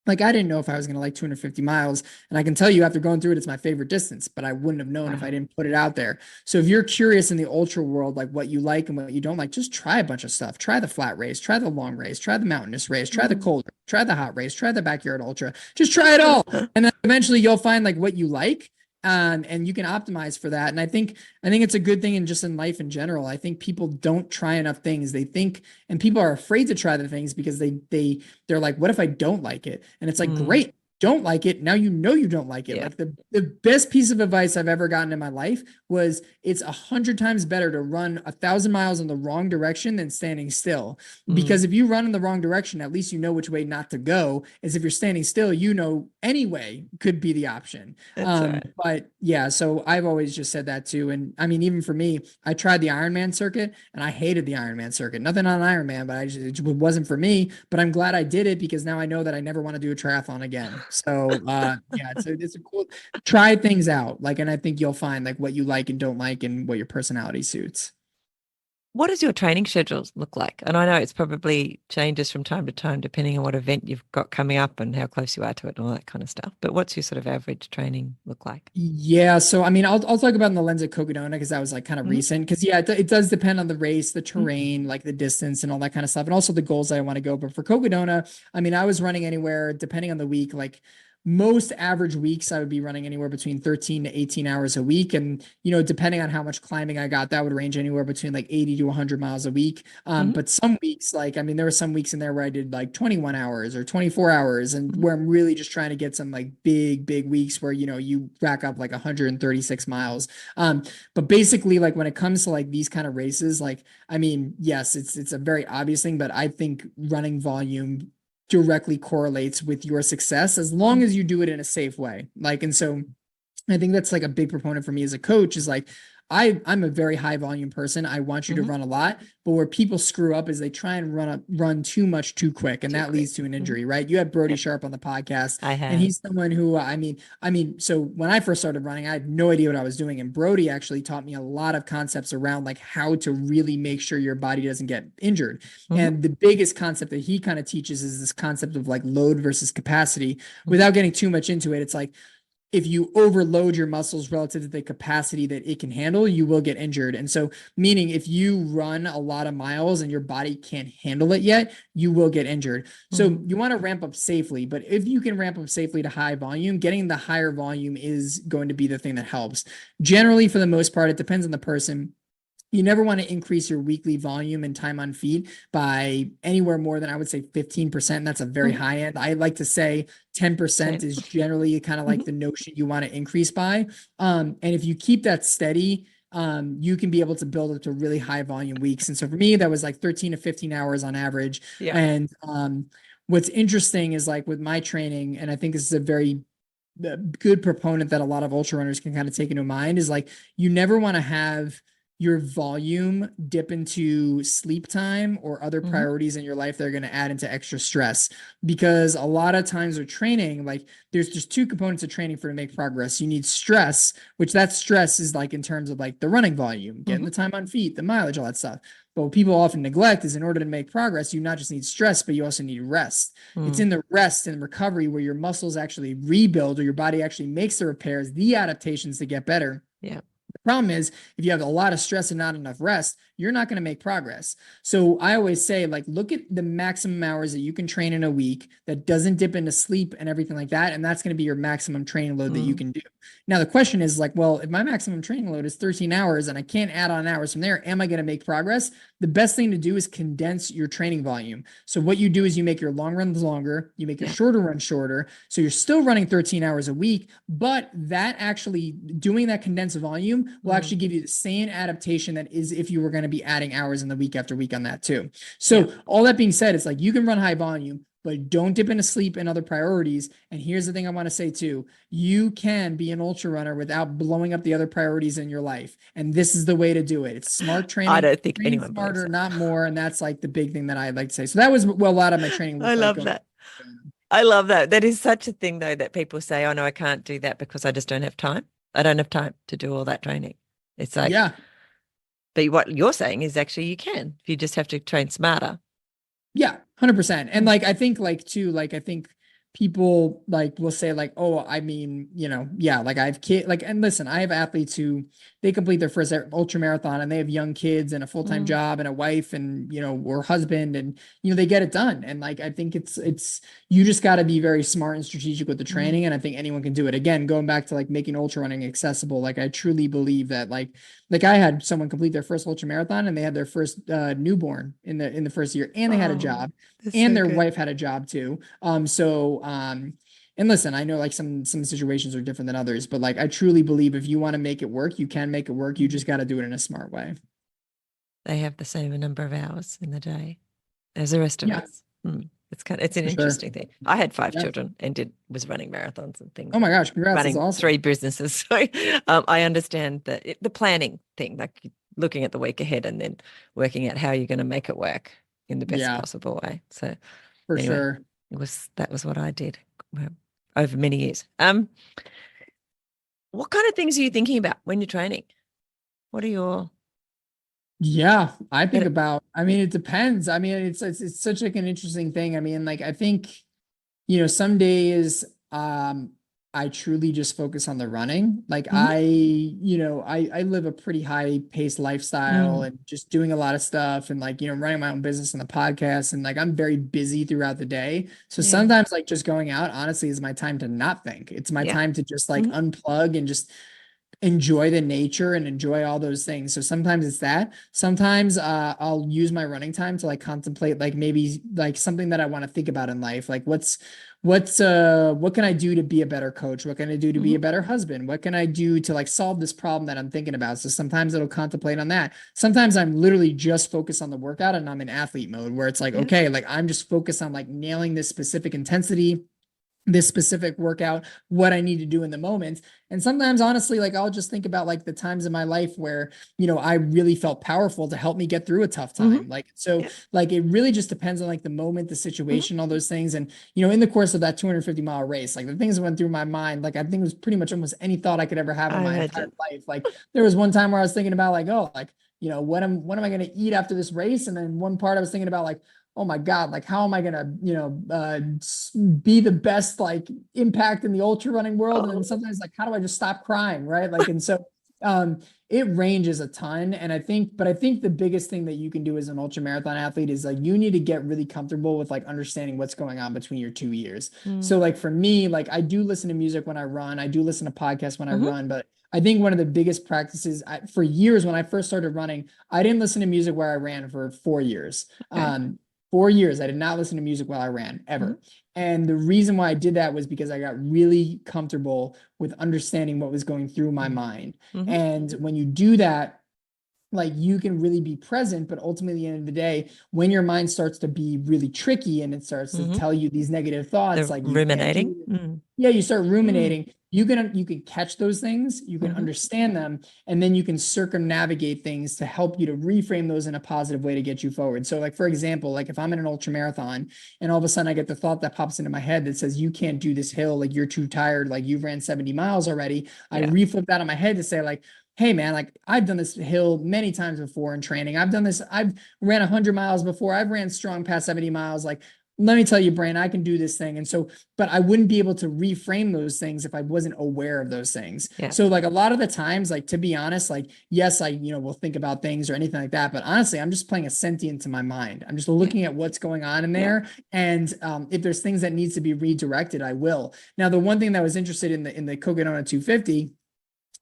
Like I didn't know if I was going to like 250 miles. And I can tell you after going through it, it's my favorite distance, but I wouldn't have known if I Wow. didn't put it out there. So if you're curious in the ultra world, like what you like and what you don't like, just try a bunch of stuff. Try the flat race, try the long race, try the mountainous race, try the Mm. cold, try the hot race, try the backyard ultra, just try it all. And then eventually you'll find like what you like. And you can optimize for that. And I think it's a good thing in just in life in general. I think people don't try enough things. They think, and people are afraid to try the things because they're like, what if I don't like it? And it's like, Mm. great, don't like it. Now you know you don't like it. Yeah. Like the best piece of advice I've ever gotten in my life was it's 100 times better to run 1,000 miles in the wrong direction than standing still. Mm. Because if you run in the wrong direction, at least you know which way not to go. As if you're standing still, anyway could be the option. That's all right. But yeah, so I've always just said that too. And I mean, even for me, I tried the Ironman circuit and I hated the Ironman circuit. Nothing on Ironman, but it wasn't for me. But I'm glad I did it because now I know that I never want to do a triathlon again. So yeah, it's a cool try things out. Like, and I think you'll find like what you like and don't like and what your personality suits. What does your training schedules look like? And I know it's probably changes from time to time depending on what event you've got coming up and how close you are to it and all that kind of stuff. But what's your sort of average training look like? Yeah, so I mean, I'll talk about in the lens of Cocodona because that was like kind of Hmm. recent. Because yeah, it does depend on the race, the Hmm. terrain, like the distance, and all that kind of stuff, and also the goals that I want to go. But for Cocodona, I mean, I was running anywhere depending on the week, like most average weeks, I would be running anywhere between 13 to 18 hours a week. And, depending on how much climbing I got, that would range anywhere between like 80 to 100 miles a week. Mhm. But some weeks, like, I mean, there were some weeks in there where I did like 21 hours or 24 hours, and Mhm. where I'm really just trying to get some like big weeks where, you rack up like 136 miles. But basically, like when it comes to like these kind of races, like, I mean, yes, it's a very obvious thing, but I think running volume directly correlates with your success as long Mhm. as you do it in a safe way. Like, and so I think that's like a big proponent for me as a coach is like, I'm a very high volume person. I want you to Mhm. run a lot, but where people screw up is they try and run too much too quick, and Too that quick. leads to an Mhm. injury, right? You had Brody Yep, Sharp on the podcast, I and have. he's someone who, so when I first started running, I had no idea what I was doing, and Brody actually taught me a lot of concepts around like how to really make sure your body doesn't get injured. Mhm. And the biggest concept that he kind of teaches is this concept of like load versus capacity. Mhm. Without getting too much into it, it's like if you overload your muscles relative to the capacity that it can handle, you will get injured. And so, meaning if you run a lot of miles and your body can't handle it yet, you will get injured. So, Mhm. you want to ramp up safely, but if you can ramp up safely to high volume, getting the higher volume is going to be the thing that helps. Generally, for the most part, it depends on the person. You never want to increase your weekly volume and time on feet by anywhere more than I would say 15%. That's a very Mhm. high end. I like to say 10% 10. is generally kind of like Mhm. the notion you want to increase by. And if you keep that steady, you can be able to build up to really high volume weeks. And so for me, that was like 13 to 15 hours on average. Yeah. And what's interesting is like with my training, and I think this is a very good proponent that a lot of ultra runners can kind of take into mind is like you never want to have your volume dip into sleep time or other Mhm. priorities in your life that are going to add into extra stress, because a lot of times with training, like there's just two components of training for to make progress. You need stress, which that stress is like in terms of like the running volume, getting Mhm. the time on feet, the mileage, all that stuff. But what people often neglect is in order to make progress, you not just need stress, but you also need rest. It's Mm. in the rest and recovery where your muscles actually rebuild or your body actually makes the repairs, the adaptations to get better. Yeah. The problem is if you have a lot of stress and not enough rest, you're not going to make progress. So I always say, like, look at the maximum hours that you can train in a week that doesn't dip into sleep and everything like that. And that's going to be your maximum training load that you Mm. can do. Now, the question is like, well, if my maximum training load is 13 hours and I can't add on hours from there, am I going to make progress? The best thing to do is condense your training volume. So what you do is you make your long runs longer, you make your Yeah. shorter runs shorter. So you're still running 13 hours a week, but that actually doing that condensed volume will Mm. actually give you the same adaptation that is if you were going to be adding hours in the week after week on that too. Yeah. So all that being said, it's like you can run high volume, but don't dip into sleep and other priorities. And here's the thing I want to say too. You can be an ultra runner without blowing up the other priorities in your life. And this is the way to do it. It's smart I training, don't think train anyone believes smarter, that. not more. And that's like the big thing that I'd like to say. So that was what a lot of my training I looked like love going. that. I love that. That is such a thing, though, that people say, oh, no, I can't do that because I just don't have time. I don't have time to do all that training. It's like, Yeah. but what you're saying is actually you can. You just have to train smarter. Yeah, 100%. And Mm. like, I think like too, like, I think people like will say like, oh, I mean, yeah, like I have kid, like, and listen, I have athletes who they complete their first ultra marathon and they have young kids and a full-time Mm. job and a wife and, or husband and, they get it done. And like, I think you just got to be very smart and strategic with the Mm. training. And I think anyone can do it. Again, going back to like making ultra running accessible. Like I truly believe that like I had someone complete their first ultra marathon and they had their first newborn in the first year and they had a Oh, job that's and so their good. wife had a job too. And listen, I know like some situations are different than others, but like I truly believe if you want to make it work, you can make it work. You Mm. just got to do it in a smart way. They have the same number of hours in the day as the rest of Yeah, us. It's an for sure. interesting thing. I had five Yeah. children and was running marathons and things Oh my and gosh, congrats. That's running three awesome. businesses. So I understand the planning thing, like looking at the week ahead and then working out how you're going to make it work in the best Yeah, possible way. So for anyway, sure. that was what I did over many years. What kind of things are you thinking about when you're training? What are your Yeah, I think that about, I mean, it depends. I mean, it's such like an interesting thing. I mean, like I think, some days, I truly just focus on the running. Like Hmm. I live a pretty high paced lifestyle Mm. and just doing a lot of stuff and like, running my own business and the podcast and like I'm very busy throughout the day. So Yeah. sometimes like just going out honestly is my time to not think. It's my Yeah. time to just like Hmm. unplug and just enjoy the nature and enjoy all those things. So sometimes it's that. Sometimes I'll use my running time to like contemplate like maybe like something that I want to think about in life. Like what can I do to be a better coach? What can I do to be Hmm. a better husband? What can I do to like solve this problem that I'm thinking about? So sometimes it'll contemplate on that. Sometimes I'm literally just focused on the workout and I'm in athlete mode where it's like, Yeah. okay, like I'm just focused on like nailing this specific intensity, this specific workout, what I need to do in the moment. And sometimes honestly, like I'll just think about like the times in my life where, I really felt powerful to help me get through a tough Hmm. time. Like, so Yeah. like it really just depends on like the moment, the Hmm. situation, all those things. And, in the course of that 250-mile race, like the things that went through my mind, like I think it was pretty much almost any thought I could ever have in I my entire imagine. life. Like there was one time where I was thinking about like, oh, like, what am I going to eat after this race? And then one part I was thinking about like, oh my God, like how am I gonna, be the best like impact in the ultra running world? And then Oh. sometimes like, how do I just stop crying? Right. Like, and so it ranges a ton. And I think the biggest thing that you can do as an ultra marathon athlete is like you need to get really comfortable with like understanding what's going on between your 2 ears. Mm. So like for me, like I do listen to music when I run, I do listen to podcasts when I Hmm. run, but I think one of the biggest practices for years when I first started running, I didn't listen to music where I ran for 4 years. Okay. 4 years, I did not listen to music while I ran Hmm. ever. And the reason why I did that was because I got really comfortable with understanding what was going through my mind. Hmm. And when you do that, like you can really be present, but ultimately at the end of the day, when your mind starts to be really tricky and it starts to Hmm. tell you these negative thoughts, The like you can't ruminating. do, Mm. yeah, you start Mm. ruminating. You can catch those things, you can Hmm. understand them, and then you can circumnavigate things to help you to reframe those in a positive way to get you forward. So, like for example, like if I'm in an ultra marathon and all of a sudden I get the thought that pops into my head that says you can't do this hill, like you're too tired, like you've ran 70 miles already. I Yeah. reflip that on my head to say like, hey man, like I've done this hill many times before in training. I've ran 100 miles before. I've ran strong past 70 miles. Like, let me tell you, Brain, I can do this thing. And so, but I wouldn't be able to reframe those things if I wasn't aware of those things. Yeah. So like a lot of the times, like to be honest, like, yes, I, will think about things or anything like that. But honestly, I'm just playing a sentient to my mind. I'm just Yeah. looking at what's going on in Yeah. there. And if there's things that needs to be redirected, I will. Now, the one thing that I was interested in the Coconut 250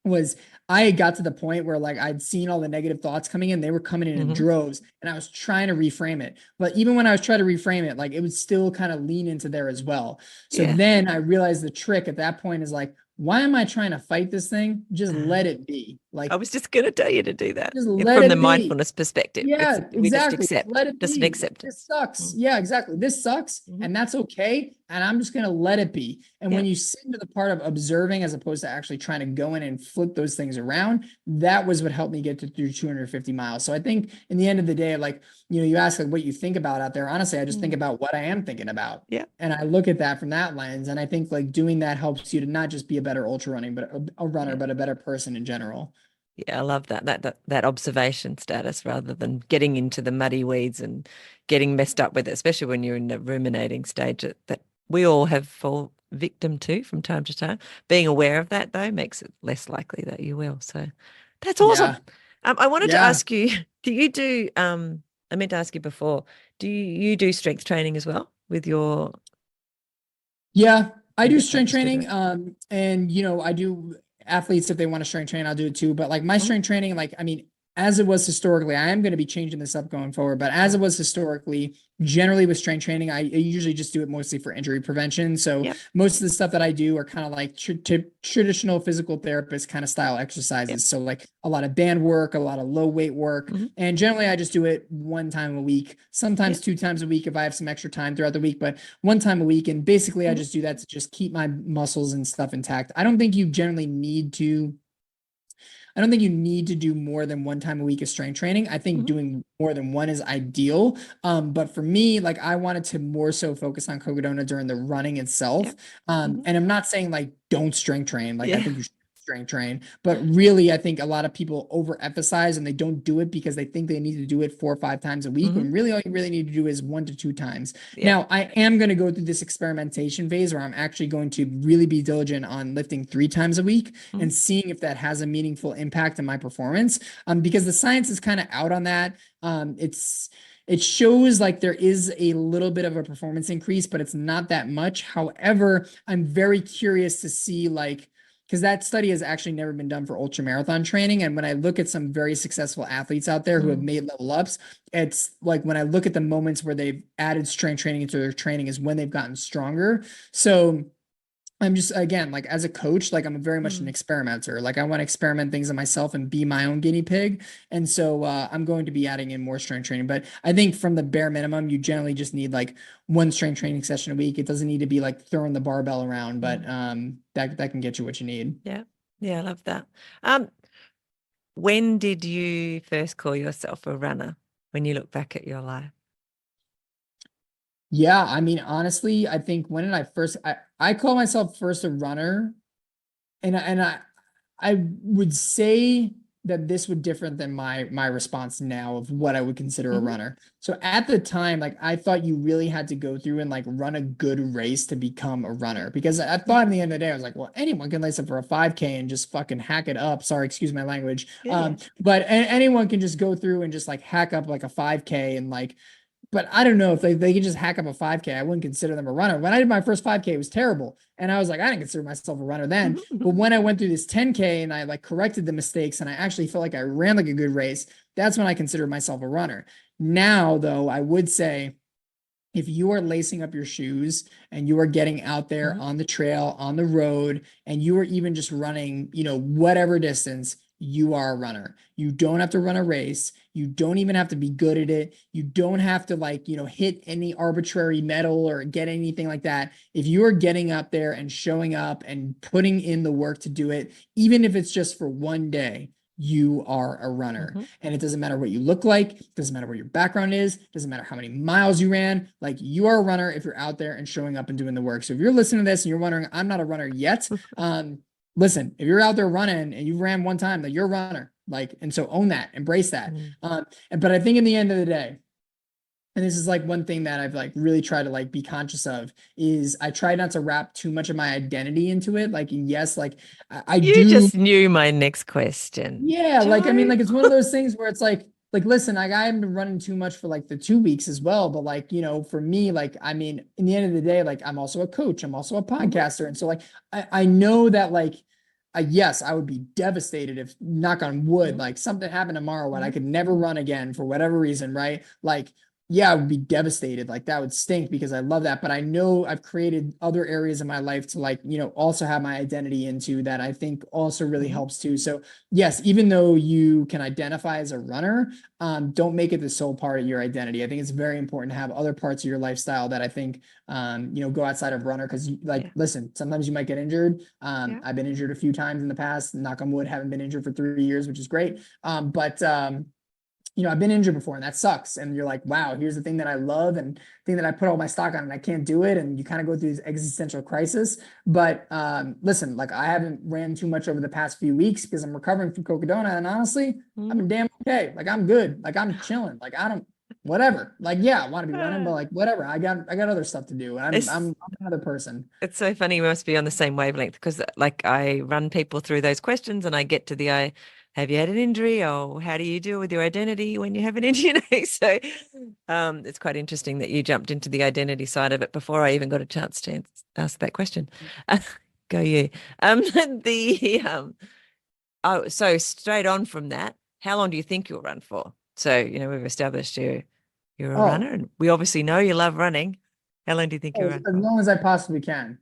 was I got to the point where like I'd seen all the negative thoughts coming in, they were coming in Hmm. droves, and I was trying to reframe it. But even when I was trying to reframe it, like it would still kind of lean into there as well. So Yeah. then I realized the trick at that point is like, why am I trying to fight this thing? Just Uh, let it be. I Like, was just going to tell you to do that. just Yeah, let from the it be. mindfulness perspective, it's Yeah, we just exactly. Just accept, let it just an be. Like, this acceptance. sucks. Mm. Yeah, exactly. This sucks, Hmm. and that's okay. And I'm just gonna let it be. And Yeah. when you sit into the part of observing as opposed to actually trying to go in and flip those things around, that was what helped me get to through 250 miles. So I think in the end of the day, like, you ask like what you think about out there. Honestly, I just think Mm. about what I am thinking about. Yeah. And I look at that from that lens. And I think like doing that helps you to not just be a better ultra running, but a runner, Yeah. but a better person in general. Yeah, I love that observation status rather than getting into the muddy weeds and getting messed up with it, especially when you're in the ruminating stage that we all have fall victim to from time to time. Being aware of that though makes it less likely that you will. So that's awesome. Yeah. I wanted to Yeah. ask you, do you do I meant to ask you before, do you do strength training as well Yeah, I with do your strength practice training. program? And I do athletes if they want to strength train, I'll do it too. But like my Mhm. strength training, like I mean, as it was historically, I am going to be changing this up going forward. But as it was historically, generally with strength training, I usually just do it mostly for injury prevention. So Yep. most of the stuff that I do are kind of like traditional physical therapist kind of style Yep. exercises. So like a lot of band work, a lot of low weight work, Hmm. and generally I just do it one time a week, sometimes Yep. 2 times a week if I have some extra time throughout the week. But one time a week. And basically, I Hmm. just do that to just keep my muscles and stuff intact. I don't think you generally need to. I don't think you need to do more than one time a week of strength training. I think Hmm. doing more than one is ideal. But for me, like I wanted to more so focus on Cocodona during the running itself. Yep. Hmm. And I'm not saying like don't strength train. Like I Yeah. think you should strength train. But really, I think a lot of people overemphasize and they don't do it because they think they need to do it 4 or 5 times a week, when really all you really need to do is 1 to 2 times. Yeah. Now, I am going to go through this experimentation phase where I'm actually going to really be diligent on lifting 3 times a week and seeing if that has a meaningful impact on my performance. Because the science is kind of out on that. It shows like there is a little bit of a performance increase, but it's not that much. However, I'm very curious to see like, because that study has actually never been done for ultra marathon training. And when I look at some very successful athletes out there who have made level ups, it's like when I look at the moments where they've added strength training into their training is when they've gotten stronger. So I'm just, again, like as a coach, like I'm very much an experimenter. Like I want to experiment things on myself and be my own guinea pig. And so I'm going to be adding in more strength training. But I think from the bare minimum, you generally just need like 1 strength training session a week. It doesn't need to be like throwing the barbell around, but that can get you what you need. Yeah. Yeah, I love that. When did you first call yourself a runner when you look back at your life? Yeah, I mean, honestly, I think when did I call myself first a runner, and I would say that this would different than my response now of what I would consider a runner. So at the time, like I thought you really had to go through and like run a good race to become a runner, because I thought at the end of the day, I was like, well, anyone can lace up for a 5K and just fucking hack it up. Sorry, excuse my language. But anyone can just go through and just like hack up like a 5K and like. But I don't know if they could just hack up a 5K. I wouldn't consider them a runner. When I did my first 5K, it was terrible. And I was like, I didn't consider myself a runner then. But when I went through this 10K and I like corrected the mistakes and I actually felt like I ran like a good race, that's when I considered myself a runner. Now, though, I would say if you are lacing up your shoes and you are getting out there on the trail, on the road, and you are even just running, whatever distance, you are a runner. You don't have to run a race. You don't even have to be good at it. You don't have to hit any arbitrary medal or get anything like that. If you are getting up there and showing up and putting in the work to do it, even if it's just for one day, you are a runner. And it doesn't matter what you look like. It doesn't matter what your background is. It doesn't matter how many miles you ran. Like, you are a runner if you're out there and showing up and doing the work. So if you're listening to this and you're wondering, I'm not a runner yet, listen, if you're out there running and you ran one time, like, you're a runner. Like, and so own that, embrace that. But I think in the end of the day, and this is like one thing that I've like really tried to like be conscious of, is I try not to wrap too much of my identity into it. Like, yes, like I You do. just knew my next question. Yeah. Like, I mean, like, it's one of those things where it's like, listen, I haven't been running too much for like the 2 weeks as well. But like, for me, like, I mean, in the end of the day, like, I'm also a coach, I'm also a podcaster. And so like, I know that like, yes, I would be devastated if, knock on wood, like something happened tomorrow and I could never run again for whatever reason, right? Like, yeah, I would be devastated. Like, that would stink because I love that. But I know I've created other areas in my life to like, also have my identity into that I think also really helps too. So yes, even though you can identify as a runner, don't make it the sole part of your identity. I think it's very important to have other parts of your lifestyle that I think, go outside of runner. Cause listen, sometimes you might get injured. I've been injured a few times in the past, knock on wood, haven't been injured for 3 years, which is great. I've been injured before and that sucks. And you're like, wow, here's the thing that I love and thing that I put all my stock on and I can't do it. And you kind of go through this existential crisis. But listen, like, I haven't ran too much over the past few weeks because I'm recovering from cocodona. And honestly, I've been damn okay. Like, I'm good. Like, I'm chilling. Like, I don't, whatever. Like, yeah, I want to be running, but like, whatever. I got other stuff to do. And I'm another person. It's so funny. We must be on the same wavelength, because like I run people through those questions and I get to the have you had an injury, or how do you deal with your identity when you have an injury? So it's quite interesting that you jumped into the identity side of it before I even got a chance to ask that question. Go you. So straight on from that, how long do you think you'll run for? So, we've established you're a runner, and we obviously know you love running. How long do you think you'll run for? As long as I possibly can.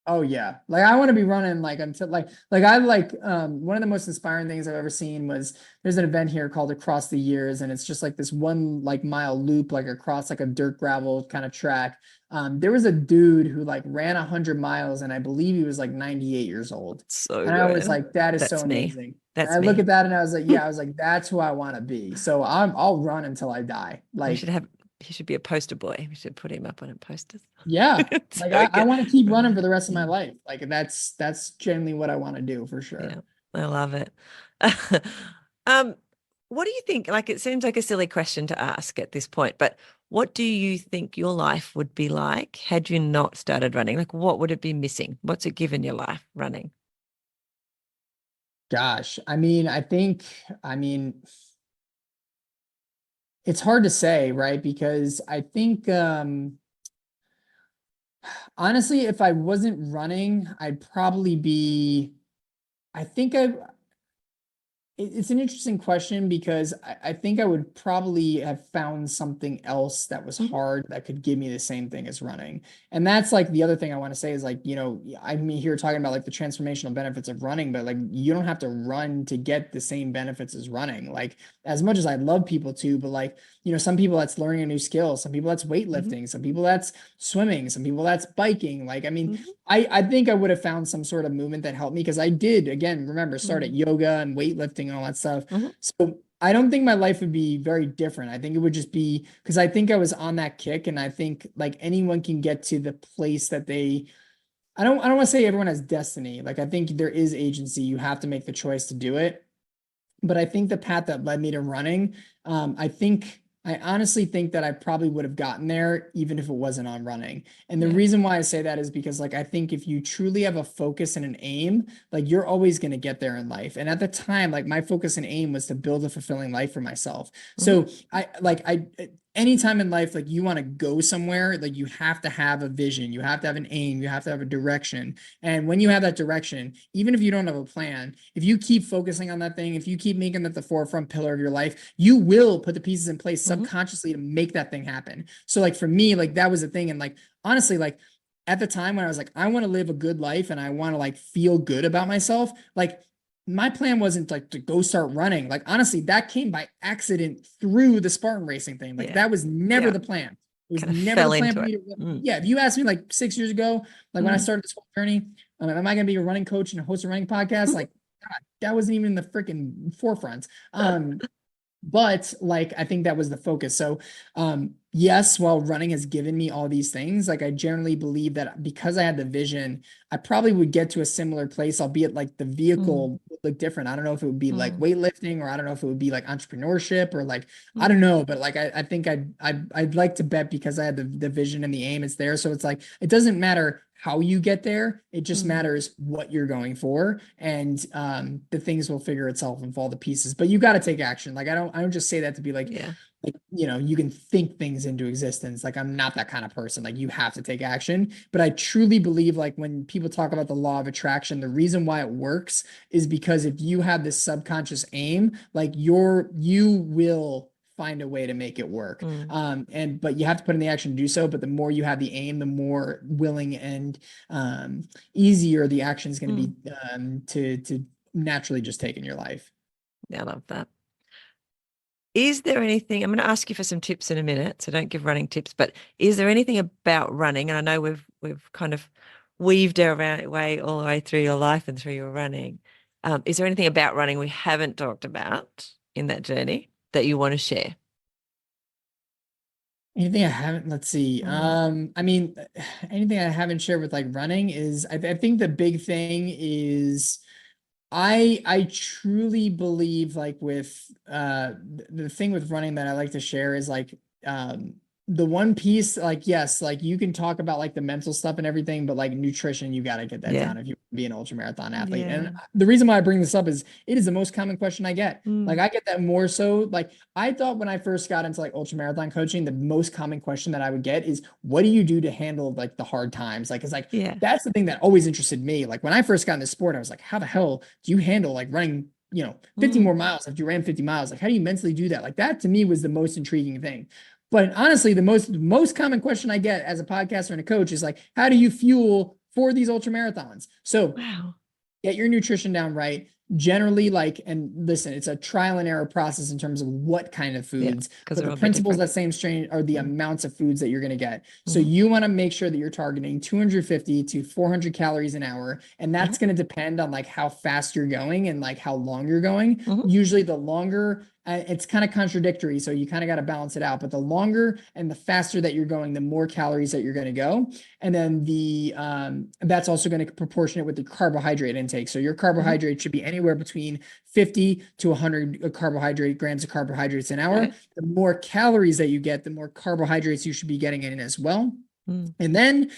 Oh yeah. Like, I want to be running like until one of the most inspiring things I've ever seen was, there's an event here called Across the Years. And it's just like this 1 like mile loop, like across like a dirt gravel kind of track. There was a dude who like ran 100 miles and I believe he was like 98 years old. So and I was like, that's so amazing. That's and I look at that and I was like, yeah, I was like, that's who I want to be. So I'll run until I die. Like, we should have he should be a poster boy. We should put him up on a poster. Yeah. So Like I good. want to keep running for the rest of my life. Like that's genuinely what I want to do for Yeah, sure. I love it. Um, what do you think? Like, it seems like a silly question to ask at this point, but what do you think your life would be like had you not started running? Like, what would it be missing? What's it given your life running? Gosh, I mean, it's hard to say, right? Because I think, honestly, if I wasn't running, I'd probably be, I think I, it's an interesting question because I think I would probably have found something else that was Mhm, hard that could give me the same thing as running. And that's like the other thing I want to say is like, I'm here talking about like the transformational benefits of running, but like you don't have to run to get the same benefits as running. Like as much as I'd love people to, but like, some people that's learning a new skill, some people that's mhm, weightlifting, some people that's swimming, some people that's biking. Like, I mean, mhm, I think I would have found some sort of movement that helped me because I did, again, remember, start at mhm, yoga and weightlifting and all that stuff. mhm, So I don't think my life would be very different. I think it would just be because I think I was on that kick, and I think like anyone can get to the place that they. I don't want to say everyone has destiny. Like I think there is agency. You have to make the choice to do it. But I think the path that led me to running, I honestly think that I probably would have gotten there even if it wasn't on running. And the yeah. reason why I say that is because like I think if you truly have a focus and an aim, like you're always going to get there in life. And at the time, like my focus and aim was to build a fulfilling life for myself. Mhm, So I anytime in life, like you want to go somewhere, like you have to have a vision, you have to have an aim, you have to have a direction. And when you have that direction, even if you don't have a plan, if you keep focusing on that thing, if you keep making that the forefront pillar of your life, you will put the pieces in place mhm, subconsciously to make that thing happen. So like for me, like that was the thing. And like honestly, like at the time when I was like, I want to live a good life and I want to like feel good about myself, like my plan wasn't like to go start running. Like honestly, that came by accident through the Spartan racing thing. Like yeah. that was never Yeah. the plan. It was Kind of never the fell plan into for it. me to. Mm, Yeah, if you asked me like 6 years ago, like when I mm, started this whole journey, am I going to be a running coach and host a running podcast? mhm. Like, God, that wasn't even in the freaking forefront. But like I think that was the focus. So yes, while running has given me all these things, like I generally believe that because I had the vision, I probably would get to a similar place, albeit like the Mm, vehicle would look different. I don't know if it would be like mm, weightlifting, or I don't know if it would be like entrepreneurship, or like I mm, don't know, but like I think I'd like to bet because I had the vision and the aim, it's there. So it's like it doesn't matter how you get there, it just mm. matters what you're going for, and the things will figure itself and fall to pieces. But you got to take action. Like I don't just say that to be Yeah. like you can think things into existence. Like I'm not that kind of person. Like you have to take action. But I truly believe like when people talk about the law of attraction, the reason why it works is because if you have this subconscious aim, like you will find a way to make it work. Mm, But you have to put in the action to do so. But the more you have the aim, the more willing and easier the action is going to mm. be to naturally just take in your life. Yeah, I love that. Is there anything, I'm going to ask you for some tips in a minute, so don't give running tips, but is there anything about running? And I know we've kind of weaved our way all the way through your life and through your running. Is there anything about running we haven't talked about in that journey that you want to share? Anything I haven't, let's see. Mm, I mean, anything I haven't shared with like running is I think the big thing is I truly believe like with the thing with running that I like to share is like the one piece, like yes, like you can talk about like the mental stuff and everything, but like nutrition, you got to get that yeah. down if you want to be an ultra marathon athlete. And Yeah. the reason why I bring this up is it is the most common question I get. Like Mm, I get that more so like I thought when I first got into like ultra marathon coaching, the most common question that I would get is what do you do to handle like the hard times? Like it's like yeah. that's the thing that always interested me. Like when I first got in this sport, I was like, how the hell do you handle like running, 50 Mm, more miles after you ran 50 miles? Like, how do you mentally do that? Like that to me was the most intriguing thing. But honestly, the most common question I get as a podcaster and a coach is like, how do you fuel for these ultra marathons? So wow. get your nutrition down right. generally like, and listen, it's a trial and error process in terms of what kind of Yeah, foods, because but they're the all a bit principles different. that same strain are the amounts of foods that you're going to get. So Mm-hmm. you want to make sure that you're targeting 250 to 400 calories an hour. And Mm-hmm. that's going to depend on like how fast you're going and like how long you're going. Mm-hmm. Usually the longer, it's kind of contradictory. So you kind of got to balance it out, but the longer and the faster that you're going, the more calories that you're going to go. And then that's also going to proportionate with the carbohydrate intake. So your carbohydrate should be anywhere between 50 to 100 grams of carbohydrates an hour. Okay. The more calories that you get, the more carbohydrates you should be getting in as well. Mm. And then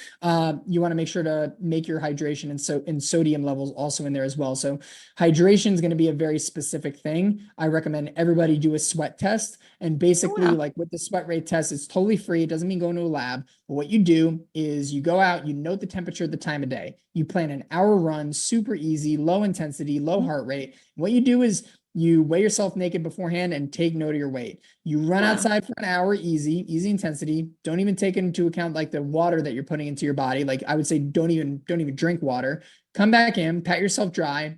you want to make sure to make your hydration and sodium levels also in there as well. So hydration is going to be a very specific thing. I recommend everybody do a sweat test. And Oh, basically, wow. like with the sweat rate test, it's totally free. It doesn't mean going to a lab. But what you do is you go out, you note the temperature at the time of day. You plan an hour run, super easy, low intensity, low Mm-hmm. heart rate. What you do is you weigh yourself naked beforehand and take note of your weight. You run Wow. outside for an hour, easy intensity. Don't even take into account like the water that you're putting into your body. Like I would say, don't even drink water. Come back in, pat yourself dry,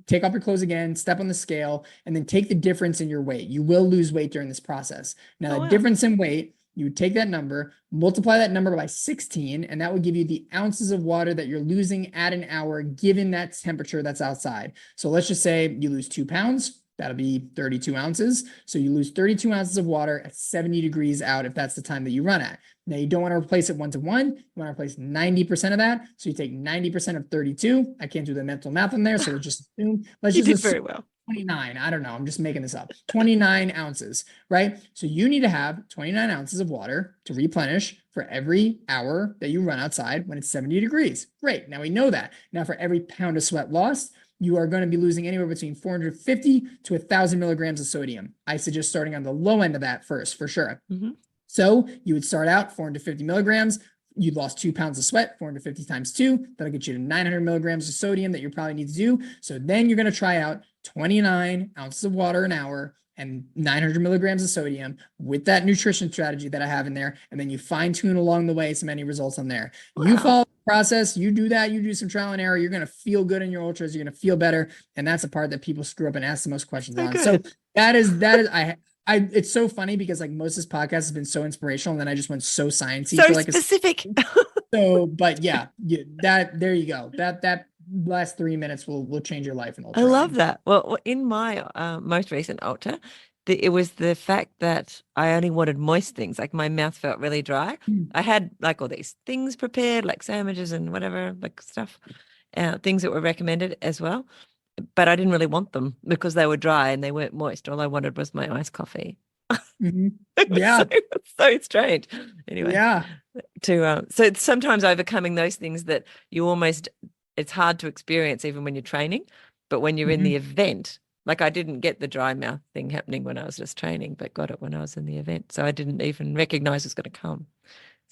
take off your clothes again, step on the scale, and then take the difference in your weight. You will lose weight during this process. Now, Oh, the wow. difference in weight, you would take that number, multiply that number by 16, and that would give you the ounces of water that you're losing at an hour given that temperature that's outside. So let's just say you lose 2 pounds. That'll be 32 ounces. So you lose 32 ounces of water at 70 degrees out if that's the time that you run at. Now you don't want to replace it 1-to-1. You want to replace 90% of that. So you take 90% of 32. I can't do the mental math in there. So let's just assume, You did assume very well. 29. I don't know. I'm just making this up. 29 ounces, right? So you need to have 29 ounces of water to replenish for every hour that you run outside when it's 70 degrees. Great. Now we know that. Now for every pound of sweat lost, you are going to be losing anywhere between 450 to 1,000 milligrams of sodium. I suggest starting on the low end of that first, for sure. Mm-hmm. So you would start out 450 milligrams. You lost 2 pounds of sweat, 450 times 2. That'll get you to 900 milligrams of sodium that you probably need to do. So then you're going to try out 29 ounces of water an hour and 900 milligrams of sodium with that nutrition strategy that I have in there. And then you fine tune along the way some any results on there. You Wow. follow the process, you do that, you do some trial and error, you're going to feel good in your ultras, you're going to feel better. And that's the part that people screw up and ask the most questions So on. good. So it's so funny because like most of this podcast has been so inspirational, and then I just went so sciencey So for like specific. but yeah, there you go. That last 3 minutes will change your life in I ultra love running. that. Well, in my most recent ultra, it was the fact that I only wanted moist things. Like my mouth felt really dry. I had like all these things prepared, like sandwiches and whatever, like stuff, things that were recommended as well. But I didn't really want them because they were dry and they weren't moist. All I wanted was my iced coffee. Mhm. It was Yeah, so strange. Anyway, yeah. so it's sometimes overcoming those things that you almost, it's hard to experience even when you're training, but when you're in the Mhm. event, like I didn't get the dry mouth thing happening when I was just training, but got it when I was in the event. So I didn't even recognize it's going to come.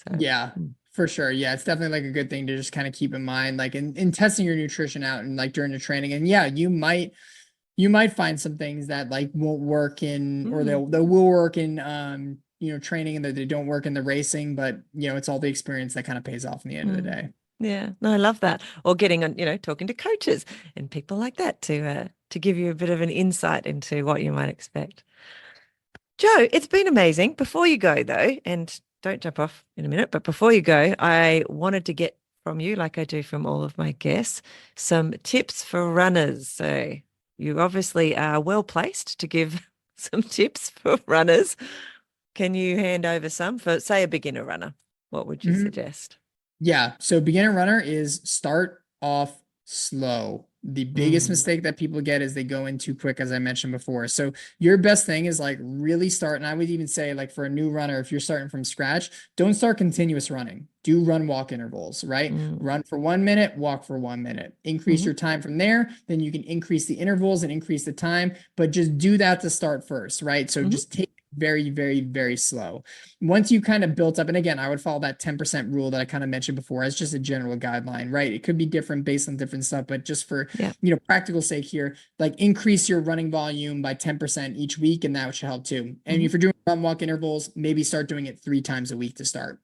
So Yeah, for sure. Yeah, it's definitely like a good thing to just kind of keep in mind, like in testing your nutrition out and like during the training. And yeah, you might find some things that like won't work in, or they will work in training, and that they don't work in the racing, but it's all the experience that kind of pays off in the end of the day. Yeah, no, I love that. Or getting on, talking to coaches and people like that to give you a bit of an insight into what you might expect. Joe, it's been amazing. Before you go though, and don't jump off in a minute, but before you go, I wanted to get from you, like I do from all of my guests, some tips for runners. So you obviously are well placed to give some tips for runners. Can you hand over some for, say, a beginner runner? What would you Mhm. suggest? Yeah. So beginner runner is start off slow. The biggest Mm, mistake that people get is they go in too quick, as I mentioned before. So your best thing is like really start. And I would even say like for a new runner, if you're starting from scratch, don't start continuous running. Do run walk intervals, right? mm, Run for 1 minute, walk for 1 minute. Increase mhm, your time from there. Then you can increase the intervals and increase the time, but just do that to start first, right? So mhm, just take it very, very, very slow. Once you kind of built up, and again, I would follow that 10% rule that I kind of mentioned before as just a general guideline, right? It could be different based on different stuff, but just for, yeah. practical sake here, like increase your running volume by 10% each week, and that should help too. And Mhm. if you're doing run walk intervals, maybe start doing it 3 times a week to start.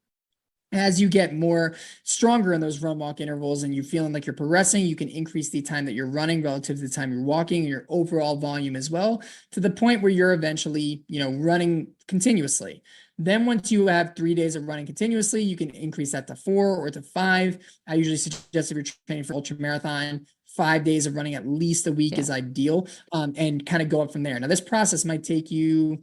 As you get more stronger in those run walk intervals and you're feeling like you're progressing, you can increase the time that you're running relative to the time you're walking, and your overall volume as well, to the point where you're eventually, running continuously. Then once you have 3 days of running continuously, you can increase that to 4 or to 5. I usually suggest, if you're training for ultra marathon, 5 days of running at least a week is ideal, and kind of go up from there. Now, this process might take you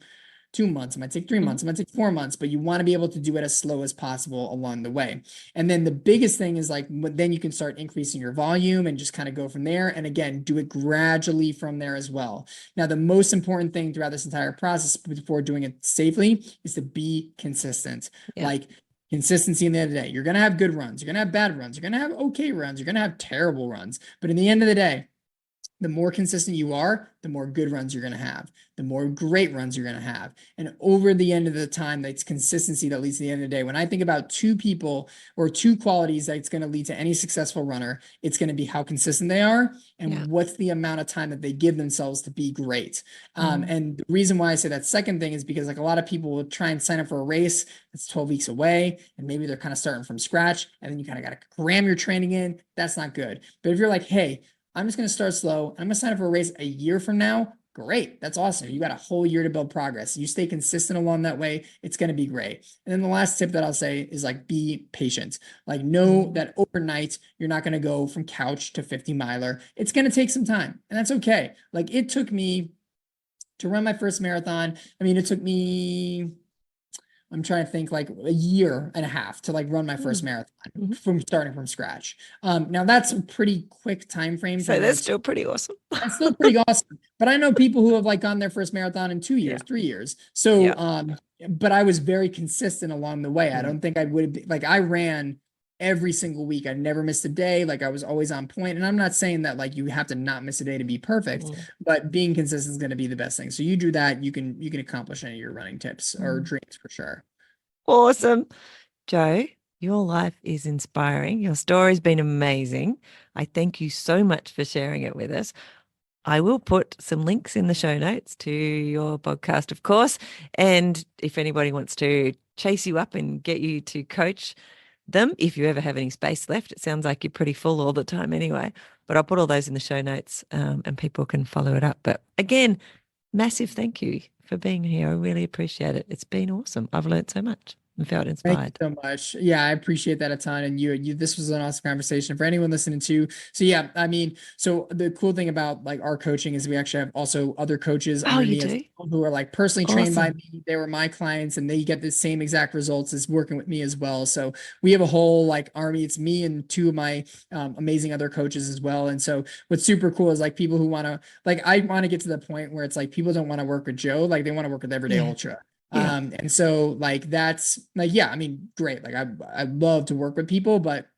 2 months, it might take 3 months, it might take 4 months, but you want to be able to do it as slow as possible along the way. And then the biggest thing is then you can start increasing your volume and just kind of go from there. And again, do it gradually from there as well. Now, the most important thing throughout this entire process before doing it safely is to be consistent. Consistency in the end of the day. You're going to have good runs. You're going to have bad runs. You're going to have okay runs. You're going to have terrible runs. But in the end of the day, the more consistent you are, the more good runs you're going to have, the more great runs you're going to have. And over the end of the time, that's consistency that leads to the end of the day. When I think about two people or two qualities that's going to lead to any successful runner, it's going to be how consistent they are and what's the amount of time that they give themselves to be great. And the reason why I say that second thing is because a lot of people will try and sign up for a race that's 12 weeks away, and maybe they're kind of starting from scratch, and then you kind of got to cram your training in. That's not good. But if you're like, hey, I'm just going to start slow, I'm going to sign up for a race a year from now, great. That's awesome. You got a whole year to build progress. You stay consistent along that way, it's going to be great. And then the last tip that I'll say is be patient. Know that overnight, you're not going to go from couch to 50 miler. It's going to take some time, and that's okay. It took me to run my first marathon. It took me, I'm trying to think, a year and a half to run my first marathon from starting from scratch. Now that's a pretty quick time frame. So that's still pretty awesome. That's still pretty awesome. But I know people who have gone their first marathon in 2 years, 3 years. So, but I was very consistent along the way. I don't think I would I ran every single week. I never missed a day. I was always on point. And I'm not saying that you have to not miss a day to be perfect, but being consistent is going to be the best thing. So you do that, you can accomplish any of your running tips or dreams for sure. Awesome. Joe, your life is inspiring. Your story's been amazing. I thank you so much for sharing it with us. I will put some links in the show notes to your podcast, of course. And if anybody wants to chase you up and get you to coach them, if you ever have any space left, it sounds like you're pretty full all the time anyway. But I'll put all those in the show notes, and people can follow it up. But again, massive thank you for being here. I really appreciate it. It's been awesome. I've learned so much and felt inspired. Thank you so much. Yeah, I appreciate that a ton. And you, this was an awesome conversation for anyone listening too. So yeah, so the cool thing about our coaching is we actually have also other coaches under me who are personally trained by me. They were my clients, and they get the same exact results as working with me as well. So we have a whole army. It's me and two of my amazing other coaches as well. And so what's super cool is people who want to I want to get to the point where it's people don't want to work with Joe, they want to work with Everyday Ultra. And so that's great. I'd love to work with people, but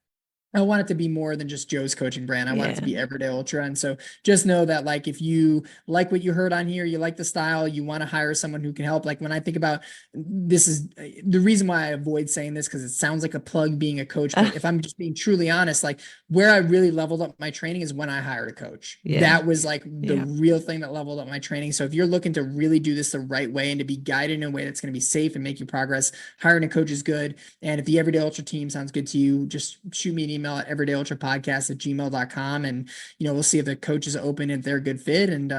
I want it to be more than just Joe's coaching brand. I want it to be Everyday Ultra. And so just know that if you like what you heard on here, you like the style, you want to hire someone who can help. When I think about this, is the reason why I avoid saying this, because it sounds like a plug being a coach. But if I'm just being truly honest, where I really leveled up my training is when I hired a coach. That was the real thing that leveled up my training. So if you're looking to really do this the right way and to be guided in a way that's going to be safe and make you progress, hiring a coach is good. And if the Everyday Ultra team sounds good to you, just shoot me an email at everydayultrapodcast@gmail.com, and we'll see if the coach is open, if they're a good fit, and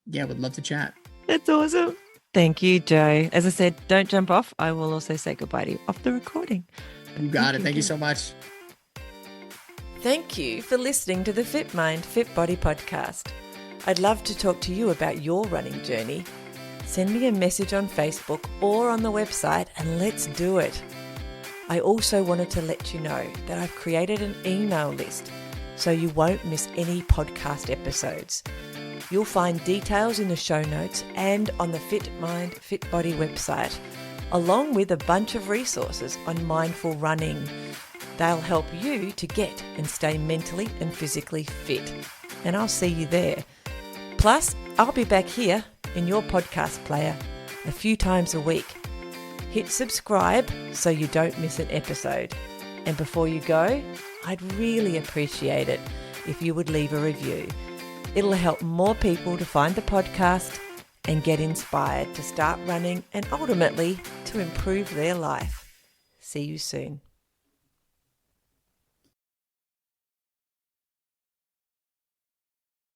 would love to chat. That's awesome. Thank you, Joe. As I said, don't jump off. I will also say goodbye to you off the recording. You got it. Thank you so much. Thank you for listening to the FitMIND FitBODY podcast. I'd love to talk to you about your running journey. Send me a message on Facebook or on the website, and let's do it. I also wanted to let you know that I've created an email list so you won't miss any podcast episodes. You'll find details in the show notes and on the FitMIND FitBODY website, along with a bunch of resources on mindful running. They'll help you to get and stay mentally and physically fit. And I'll see you there. Plus, I'll be back here in your podcast player a few times a week. Hit subscribe so you don't miss an episode. And before you go, I'd really appreciate it if you would leave a review. It'll help more people to find the podcast and get inspired to start running and ultimately to improve their life. See you soon.